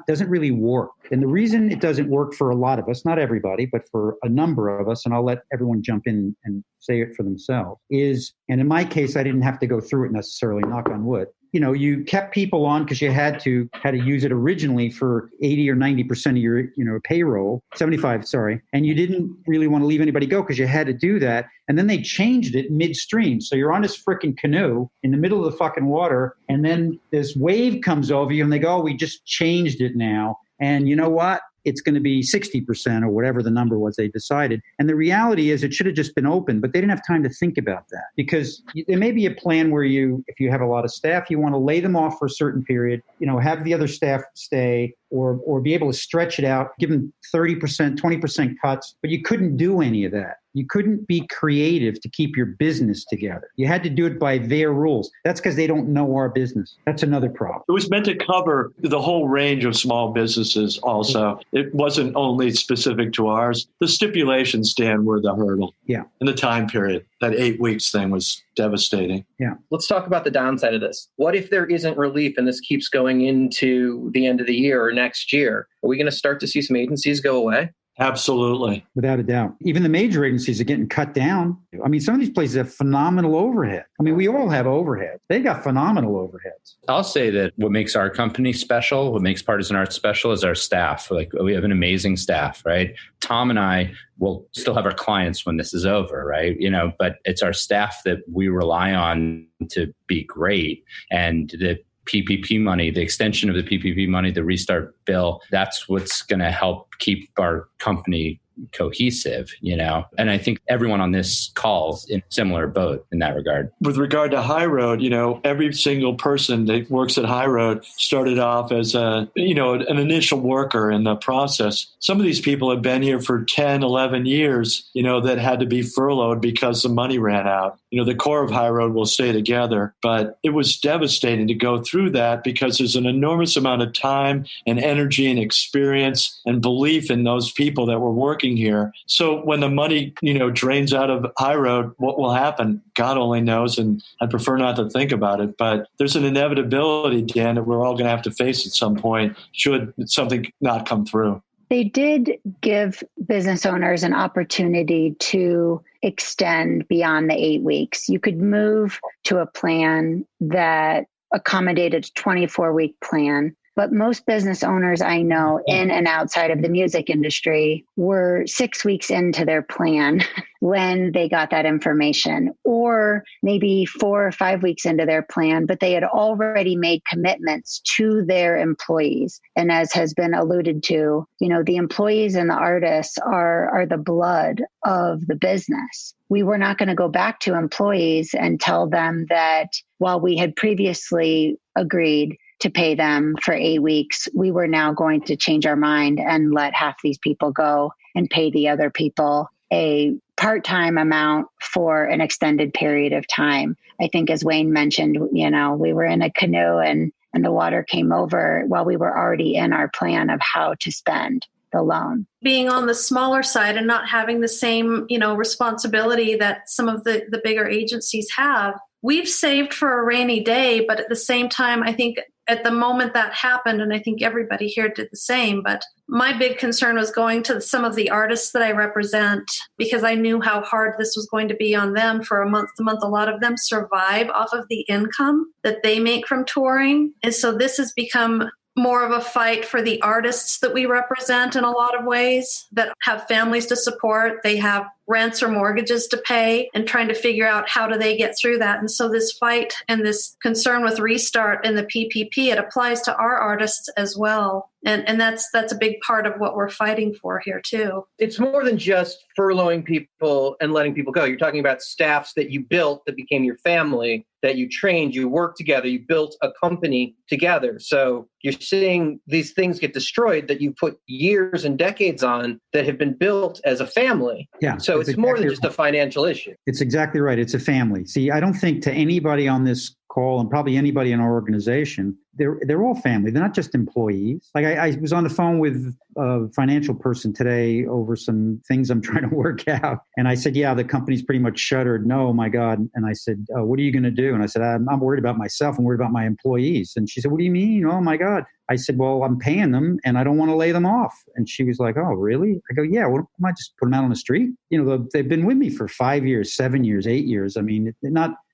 doesn't really work. And the reason it doesn't work for a lot of us, not everybody, but for a number of us, and I'll let everyone jump in and say it for themselves, and in my case, I didn't have to go through it necessarily, knock on wood. You kept people on because you had to use it originally for 80 or 90% of your, payroll, 75, sorry. And you didn't really want to leave anybody go because you had to do that. And then they changed it midstream. So you're on this freaking canoe in the middle of the fucking water. And then this wave comes over you and they go, oh, we just changed it now. And you know what? It's going to be 60% or whatever the number was they decided. And the reality is it should have just been open, but they didn't have time to think about that because there may be a plan where if you have a lot of staff, you want to lay them off for a certain period, have the other staff stay or be able to stretch it out, give them 30%, 20% cuts, but you couldn't do any of that. You couldn't be creative to keep your business together. You had to do it by their rules. That's because they don't know our business. That's another problem. It was meant to cover the whole range of small businesses also. It wasn't only specific to ours. The stipulations, Dan, were the hurdle. Yeah. In the time period. That 8 weeks thing was devastating. Yeah. Let's talk about the downside of this. What if there isn't relief and this keeps going into the end of the year or next year? Are we going to start to see some agencies go away? Absolutely. Without a doubt. Even the major agencies are getting cut down. I mean, some of these places have phenomenal overhead. I mean, we all have overhead. They got phenomenal overheads. I'll say that what makes our company special, what makes Partisan Art special is our staff. Like, we have an amazing staff, right? Tom and I will still have our clients when this is over, right? But it's our staff that we rely on to be great. And the PPP money, the extension of the PPP money, the restart bill, that's what's going to help keep our company cohesive, and I think everyone on this call's in a similar boat in that regard. With regard to High Road, every single person that works at High Road started off as an initial worker in the process. Some of these people have been here for 10, 11 years, that had to be furloughed because the money ran out. The core of High Road will stay together, but it was devastating to go through that because there's an enormous amount of time and energy and experience and belief in those people that were working here. So when the money, drains out of High Road, what will happen? God only knows, and I prefer not to think about it. But there's an inevitability, Dan, that we're all going to have to face at some point should something not come through. They did give business owners an opportunity to extend beyond the 8 weeks. You could move to a plan that accommodated a 24-week plan. But most business owners I know in and outside of the music industry were 6 weeks into their plan when they got that information, or maybe 4 or 5 weeks into their plan, but they had already made commitments to their employees. And as has been alluded to, the employees and the artists are the blood of the business. We were not going to go back to employees and tell them that while we had previously agreed to pay them for 8 weeks, we were now going to change our mind and let half these people go and pay the other people a part-time amount for an extended period of time. I think as Wayne mentioned, we were in a canoe and the water came over while we were already in our plan of how to spend the loan. Being on the smaller side and not having the same, responsibility that some of the bigger agencies have, we've saved for a rainy day, but at the same time, I think at the moment that happened, and I think everybody here did the same, but my big concern was going to some of the artists that I represent because I knew how hard this was going to be on them for a month to month. A lot of them survive off of the income that they make from touring. And so this has become more of a fight for the artists that we represent in a lot of ways that have families to support. They have rents or mortgages to pay and trying to figure out how do they get through that. And so this fight and this concern with restart and the PPP, it applies to our artists as well. And that's a big part of what we're fighting for here too. It's more than just furloughing people and letting people go. You're talking about staffs that you built that became your family, that you trained, you worked together, you built a company together. So you're seeing these things get destroyed that you put years and decades on that have been built as a family. Yeah. So it's more than just a financial issue. It's exactly right. It's a family. See, I don't think to anybody on this call, and probably anybody in our organization, they're all family. They're not just employees. Like I was on the phone with a financial person today over some things I'm trying to work out. And I said, yeah, the company's pretty much shuttered. No, my God. And I said, what are you going to do? And I said, I'm worried about myself. I'm worried about my employees. And she said, what do you mean? Oh, my God. I said, well, I'm paying them and I don't want to lay them off. And she was like, oh, really? I go, yeah, well, I might just put them out on the street. You know, they've been with me for 5 years, 7 years, 8 years. I mean,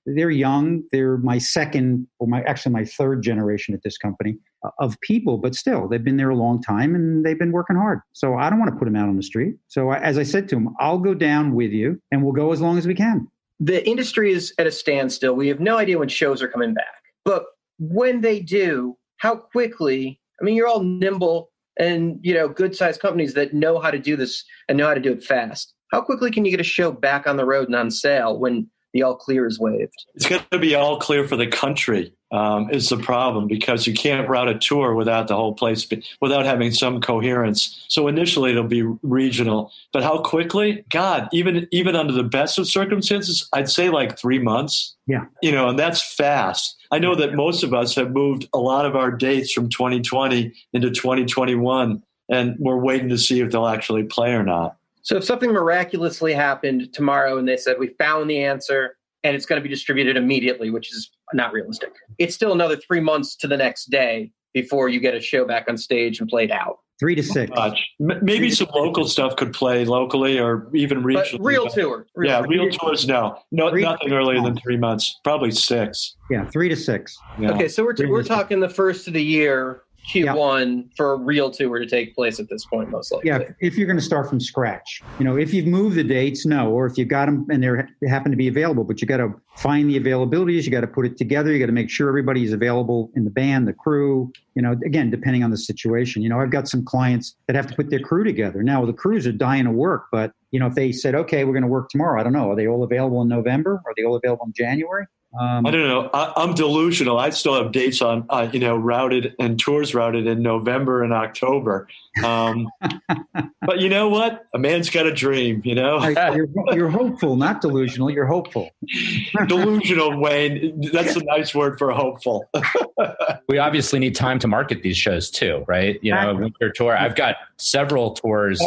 they're young. They're my second or my third generation at this company of people, but still they've been there a long time and they've been working hard. So I don't want to put them out on the street. So as I said to him, I'll go down with you and we'll go as long as we can. The industry is at a standstill. We have no idea when shows are coming back, but when they do, how quickly, I mean, you're all nimble and, you know, good sized companies that know how to do this and know how to do it fast. How quickly can you get a show back on the road and on sale when the all clear is waved? It's going to be all clear for the country is the problem, because you can't route a tour without the whole place, without having some coherence. So initially it'll be regional, but how quickly? God, even under the best of circumstances, I'd say like 3 months. Yeah. You know, and that's fast. I know that most of us have moved a lot of our dates from 2020 into 2021, and we're waiting to see if they'll actually play or not. So if something miraculously happened tomorrow and they said, we found the answer and it's going to be distributed immediately, which is not realistic, it's still another 3 months to the next day before you get a show back on stage and played out. 3 to 6. Maybe some local stuff could play locally or even regionally. But real tour. Real tours, no. Nothing earlier than 3 months. Probably 6. Yeah, 3 to 6. Yeah. Okay, so we're talking the first of the year, Q1, for a real tour to take place at this point, most likely. Yeah, if you're going to start from scratch. You know, if you've moved the dates, no. Or if you got them and they happen to be available, but you got to find the availabilities, you got to put it together, you got to make sure everybody's available in the band, the crew, you know, again, depending on the situation. You know, I've got some clients that have to put their crew together. Now, the crews are dying to work, but, you know, if they said, okay, we're going to work tomorrow, I don't know. Are they all available in November? Are they all available in January? I don't know. I'm delusional. I still have dates on, routed and tours routed in November and October. But you know what? A man's got a dream, you know? You're hopeful, not delusional. You're hopeful. Delusional, Wayne. That's a nice word for hopeful. We obviously need time to market these shows too, right? You know, winter tour. I've got several tours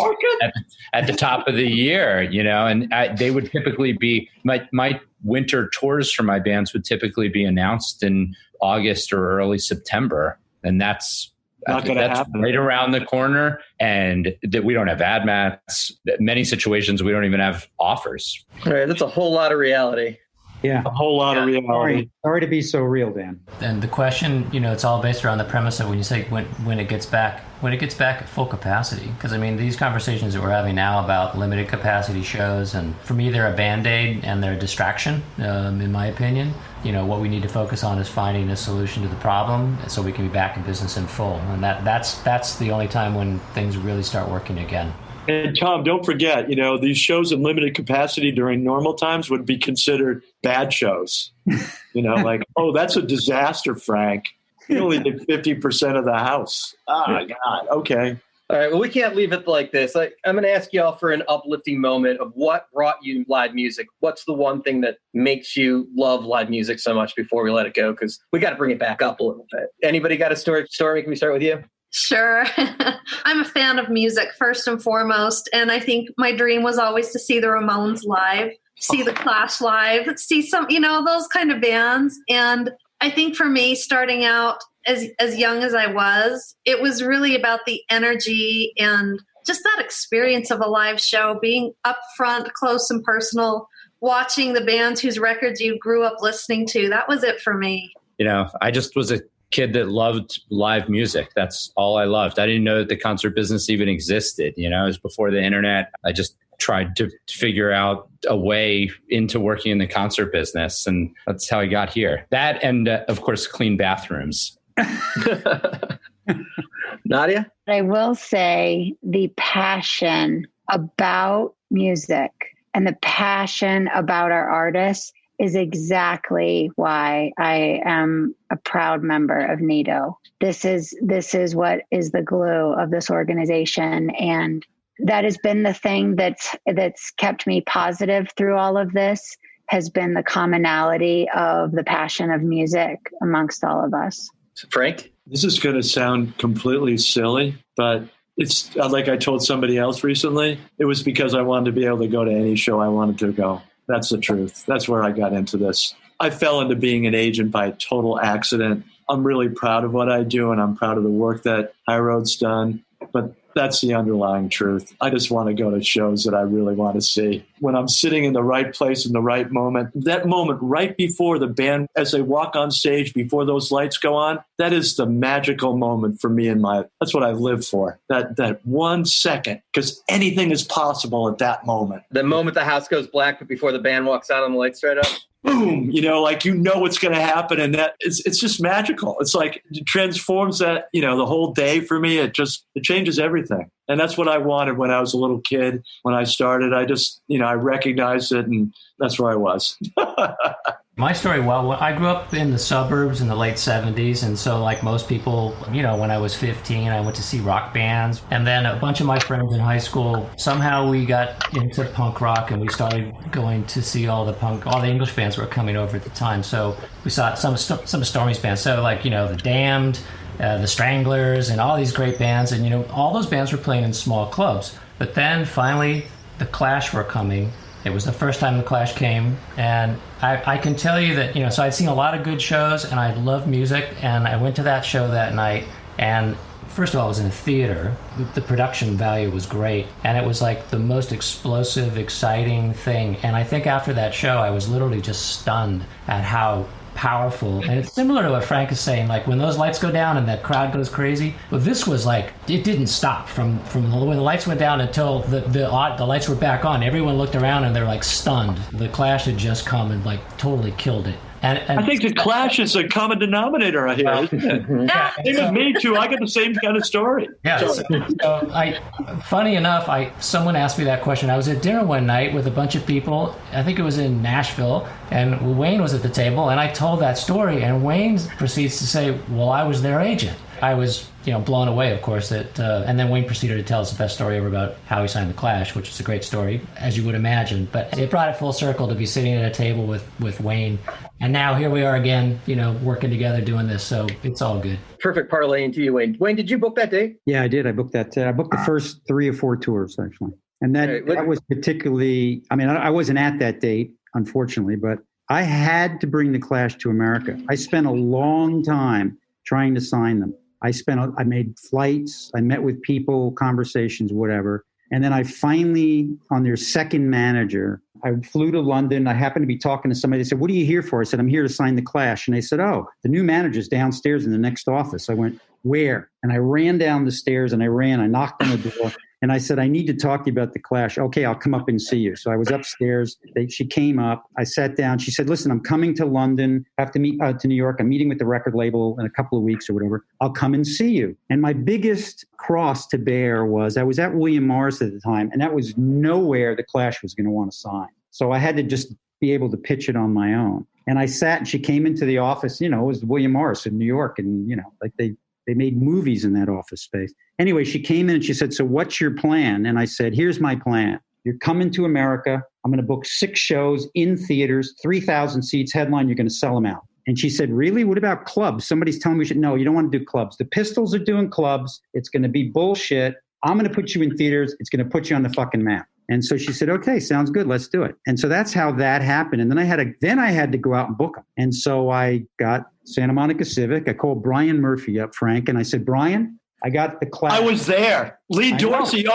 at the top of the year, you know, and they would typically be my winter tours for my bands would typically be announced in August or early September. And that's right around the corner. And that we don't have ad mats. Many situations, we don't even have offers. All right. That's a whole lot of reality. Yeah. A whole lot of reality. Sorry to be so real, Dan. And the question, you know, it's all based around the premise that when you say when it gets back at full capacity, because I mean, these conversations that we're having now about limited capacity shows, and for me, they're a Band-Aid and they're a distraction, in my opinion. You know, what we need to focus on is finding a solution to the problem so we can be back in business in full. And that's the only time when things really start working again. And Tom, don't forget, you know, these shows in limited capacity during normal times would be considered bad shows. You know, like, oh, that's a disaster, Frank. You only did 50% of the house. Oh, my God. Okay. All right. Well, we can't leave it like this. I'm going to ask you all for an uplifting moment of what brought you live music. What's the one thing that makes you love live music so much before we let it go? Because we got to bring it back up a little bit. Anybody got a story? Stormy, can we start with you? Sure. I'm a fan of music first and foremost. And I think my dream was always to see the Ramones live, see the Clash live, see some, you know, those kind of bands. And I think for me, starting out as young as I was, it was really about the energy and just that experience of a live show, being up front, close and personal, watching the bands whose records you grew up listening to. That was it for me. You know, I just was a kid that loved live music. That's all I loved. I didn't know that the concert business even existed. You know, it was before the internet. I just tried to figure out a way into working in the concert business. And that's how I got here. That and, of course, clean bathrooms. Nadia? I will say the passion about music and the passion about our artists is exactly why I am a proud member of NITO. This is what is the glue of this organization. And that has been the thing that's kept me positive through all of this, has been the commonality of the passion of music amongst all of us. Frank? This is going to sound completely silly, but it's like I told somebody else recently, it was because I wanted to be able to go to any show I wanted to go. That's the truth. That's where I got into this. I fell into being an agent by a total accident. I'm really proud of what I do, and I'm proud of the work that High Road's done. But that's the underlying truth. I just want to go to shows that I really want to see. When I'm sitting in the right place in the right moment, that moment right before the band, as they walk on stage, before those lights go on, that is the magical moment for me in my, that's what I live for. That 1 second, because anything is possible at that moment. The moment the house goes black, but before the band walks out and the lights straight up? Boom, what's going to happen. And that it's just magical. It's like it transforms that, the whole day for me. It changes everything. And that's what I wanted when I was a little kid. When I started, I just, I recognized it, and that's where I was. My story, well, I grew up in the suburbs in the late 70s, and so like most people, when I was 15, I went to see rock bands. And then a bunch of my friends in high school, somehow we got into punk rock, and we started going to see all the English bands were coming over at the time. So we saw some of Stormy's bands. So like, The Damned, the Stranglers, and all these great bands. And, all those bands were playing in small clubs. But then finally, the Clash were coming. It was the first time the Clash came, and I can tell you that, so I'd seen a lot of good shows, and I love music, and I went to that show that night, and first of all, it was in a theater. The production value was great, and it was like the most explosive, exciting thing, and I think after that show, I was literally just stunned at how powerful. And it's similar to what Frank is saying, like when those lights go down and that crowd goes crazy. But this was like, it didn't stop from when the lights went down until the lights were back on. Everyone looked around and they're like stunned. The Clash had just come and like totally killed it. And I think the Clash is a common denominator here, isn't it? Yeah. Same with me too. I get the same kind of story. Yeah. So funny enough, someone asked me that question. I was at dinner one night with a bunch of people. I think it was in Nashville, and Wayne was at the table, and I told that story, and Wayne proceeds to say, "Well, I was their agent." I was, blown away, of course, and then Wayne proceeded to tell us the best story ever about how he signed the Clash, which is a great story, as you would imagine. But it brought it full circle to be sitting at a table with Wayne. And now here we are again, working together doing this. So it's all good. Perfect parlay into you, Wayne. Wayne, did you book that date? Yeah, I did. I booked that. I booked the first 3 or 4 tours, actually. And that was particularly, I wasn't at that date, unfortunately, but I had to bring the Clash to America. I spent a long time trying to sign them. I made flights, I met with people, conversations, whatever. And then I finally, on their second manager, I flew to London. I happened to be talking to somebody. They said, "What are you here for?" I said, "I'm here to sign the Clash." And they said, "Oh, the new manager's downstairs in the next office." I went, "Where?" And I ran down the stairs and I knocked on the door. And I said, "I need to talk to you about the Clash." "Okay, I'll come up and see you." So I was upstairs. She came up. I sat down. She said, "Listen, I'm coming to London. I have to meet to New York. I'm meeting with the record label in a couple of weeks or whatever. I'll come and see you." And my biggest cross to bear was I was at William Morris at the time, and that was nowhere the Clash was going to want to sign. So I had to just be able to pitch it on my own. And I sat, and she came into the office. It was William Morris in New York, and like they made movies in that office space. Anyway, she came in and she said, "So what's your plan?" And I said, "Here's my plan. You're coming to America. I'm going to book 6 shows in theaters, 3,000 seats, headline. You're going to sell them out." And she said, "Really? What about clubs? Somebody's telling me no, you don't want to do clubs. The Pistols are doing clubs. It's going to be bullshit. I'm going to put you in theaters. It's going to put you on the fucking map." And so she said, "Okay, sounds good. Let's do it." And so that's how that happened. And then I had to go out and book them. And so I got Santa Monica Civic. I called Brian Murphy up, Frank, and I said, "Brian, I got the Clash." I was there. Lee Dorsey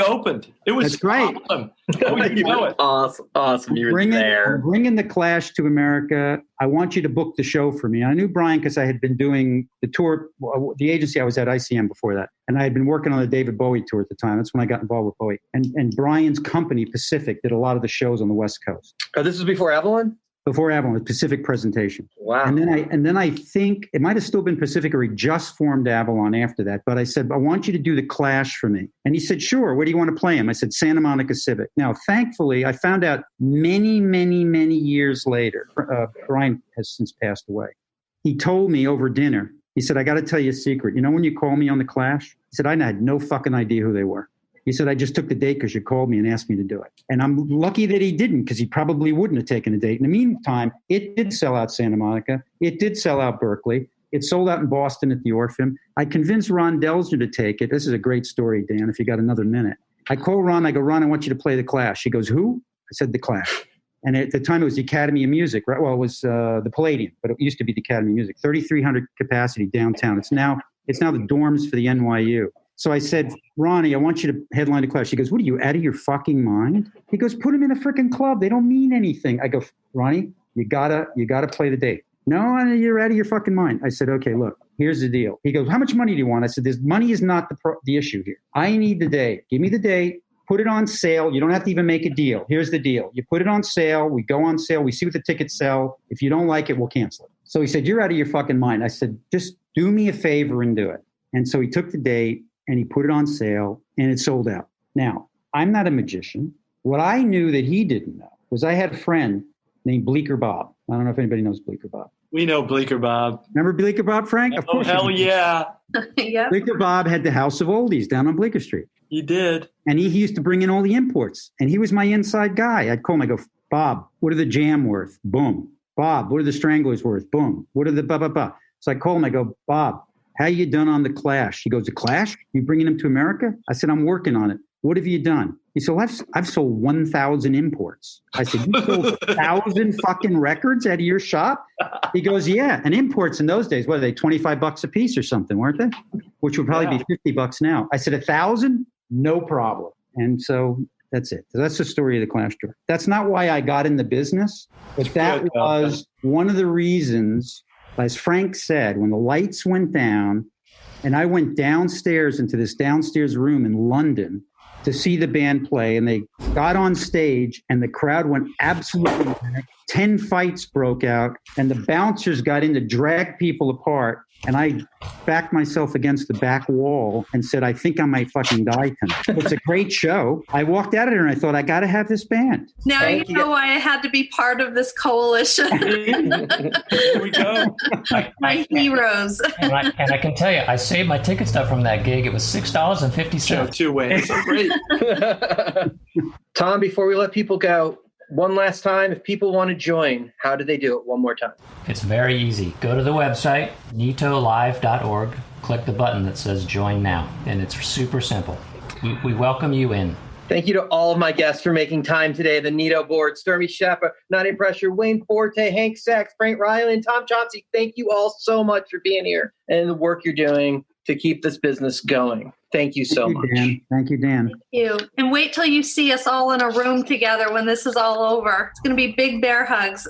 opened. It was great. Awesome. You know it. Awesome. You were there. I'm bringing the Clash to America. I want you to book the show for me. I knew Brian because I had been doing the tour, the agency I was at, ICM, before that. And I had been working on the David Bowie tour at the time. That's when I got involved with Bowie. And Brian's company, Pacific, did a lot of the shows on the West Coast. Oh, this was before Avalon? Before Avalon, Pacific presentation. Wow. And then I think it might have still been Pacific, or he just formed Avalon after that. But I said, "I want you to do the Clash for me." And he said, "Sure. Where do you want to play him?" I said, "Santa Monica Civic." Now, thankfully, I found out many, many, many years later, Brian has since passed away. He told me over dinner, he said, "I got to tell you a secret. When you call me on the Clash?" He said, "I had no fucking idea who they were." He said, I just took the date because you called me and asked me to do it. And I'm lucky that he didn't, because he probably wouldn't have taken a date. In the meantime, it did sell out Santa Monica. It did sell out Berkeley. It sold out in Boston at the Orpheum. I convinced Ron Delzer to take it. This is a great story, Dan, if you got another minute. I call Ron. I go, Ron, I want you to play The Clash. He goes, who? I said, The Clash. And at the time, it was the Academy of Music, right? Well, it was the Palladium, but it used to be the Academy of Music. 3,300 capacity downtown. It's now the dorms for the NYU. So I said, Ronnie, I want you to headline The Clash. He goes, what are you, out of your fucking mind? He goes, put him in a freaking club. They don't mean anything. I go, Ronnie, you gotta play the date. No, you're out of your fucking mind. I said, okay, look, here's the deal. He goes, how much money do you want? I said, this money is not the issue here. I need the date. Give me the date. Put it on sale. You don't have to even make a deal. Here's the deal. You put it on sale. We go on sale. We see what the tickets sell. If you don't like it, we'll cancel it. So he said, you're out of your fucking mind. I said, just do me a favor and do it. And so he took the date and he put it on sale and it sold out. Now, I'm not a magician. What I knew that he didn't know was I had a friend named Bleecker Bob. I don't know if anybody knows Bleecker Bob. We know Bleecker Bob. Remember Bleecker Bob, Frank? Of course. Hell yeah. Yeah. Bleecker Bob had the House of Oldies down on Bleecker Street. He did. And he used to bring in all the imports. And he was my inside guy. I'd call him. I go, Bob, what are the Jam worth? Boom. Bob, what are the Stranglers worth? Boom. What are the blah, blah, blah. So I call him. I go, Bob, how you done on The Clash? He goes, The Clash? You bringing him to America? I said, I'm working on it. What have you done? He said, well, I've sold 1,000 imports. I said, you sold 1,000 fucking records out of your shop? He goes, yeah. And imports in those days, what are they, $25 a piece or something, weren't they? Which would probably be $50 now. I said, 1,000? No problem. And so that's it. So that's the story of the Clash tour. That's not why I got in the business, but that was one of the reasons, as Frank said, when the lights went down and I went downstairs into this downstairs room in London to see the band play, and they got on stage and the crowd went absolutely mad. 10 fights broke out and the bouncers got in to drag people apart, and I backed myself against the back wall and said, I think I might fucking die tonight. It's a great show. I walked out of there and I thought, I got to have this band. Now you know why I had to be part of this coalition. Here we go. My heroes. And I can tell you, I saved my ticket stub from that gig. It was $6.50. Show 2 ways. Great. Tom, before we let people go, one last time, if people want to join, how do they do it? One more time. It's very easy. Go to the website, nitolive.org, click the button that says Join Now, and it's super simple. We welcome you in. Thank you to all of my guests for making time today. The NITO board, Stormy Shepherd, Nadia Prescher, Wayne Forte, Hank Sachs, Frank Reilly, and Tom Chauncey. Thank you all so much for being here and the work you're doing to keep this business going. Thank you so much. Dan. Thank you, Dan. Thank you. And wait till you see us all in a room together when this is all over. It's going to be big bear hugs.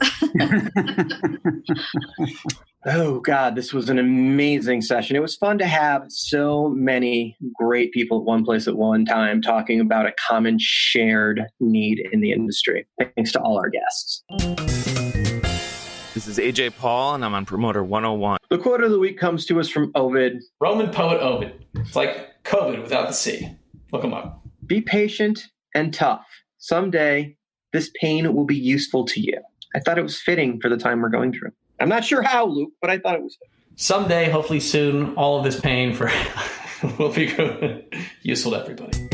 Oh, God, this was an amazing session. It was fun to have so many great people at one place at one time talking about a common shared need in the industry. Thanks to all our guests. This is AJ Paul, and I'm on Promoter 101. The quote of the week comes to us from Ovid. Roman poet Ovid. It's like COVID without the C. Look him up. Be patient and tough. Someday, this pain will be useful to you. I thought it was fitting for the time we're going through. I'm not sure how, Luke, but I thought it was fitting. Someday, hopefully soon, all of this pain will be useful to everybody.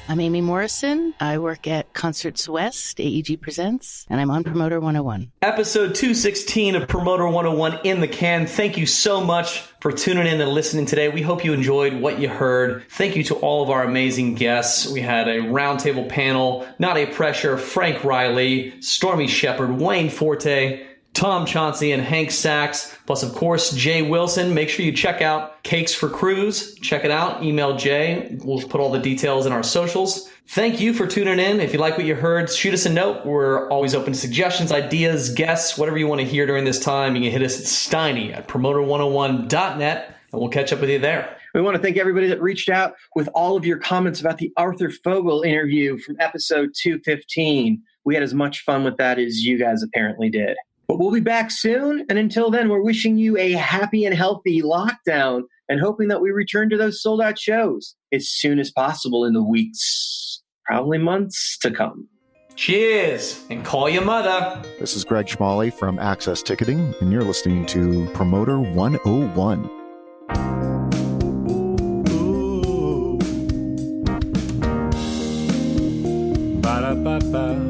I'm Amy Morrison. I work at Concerts West, AEG Presents, and I'm on Promoter 101. Episode 216 of Promoter 101 in the can. Thank you so much for tuning in and listening today. We hope you enjoyed what you heard. Thank you to all of our amazing guests. We had a roundtable panel, Nadia Prescher, Frank Reilly, Stormy Shepherd, Wayne Forte, Tom Chauncey, and Hank Sachs, plus, of course, Jay Wilson. Make sure you check out Cakes for Crews. Check it out. Email Jay. We'll put all the details in our socials. Thank you for tuning in. If you like what you heard, shoot us a note. We're always open to suggestions, ideas, guests, whatever you want to hear during this time. You can hit us at steiny@promoter101.net, and we'll catch up with you there. We want to thank everybody that reached out with all of your comments about the Arthur Fogel interview from episode 215. We had as much fun with that as you guys apparently did. But we'll be back soon, and until then, we're wishing you a happy and healthy lockdown and hoping that we return to those sold-out shows as soon as possible in the weeks, probably months to come. Cheers, and call your mother. This is Greg Schmalley from Access Ticketing, and you're listening to Promoter 101. ba ba ba.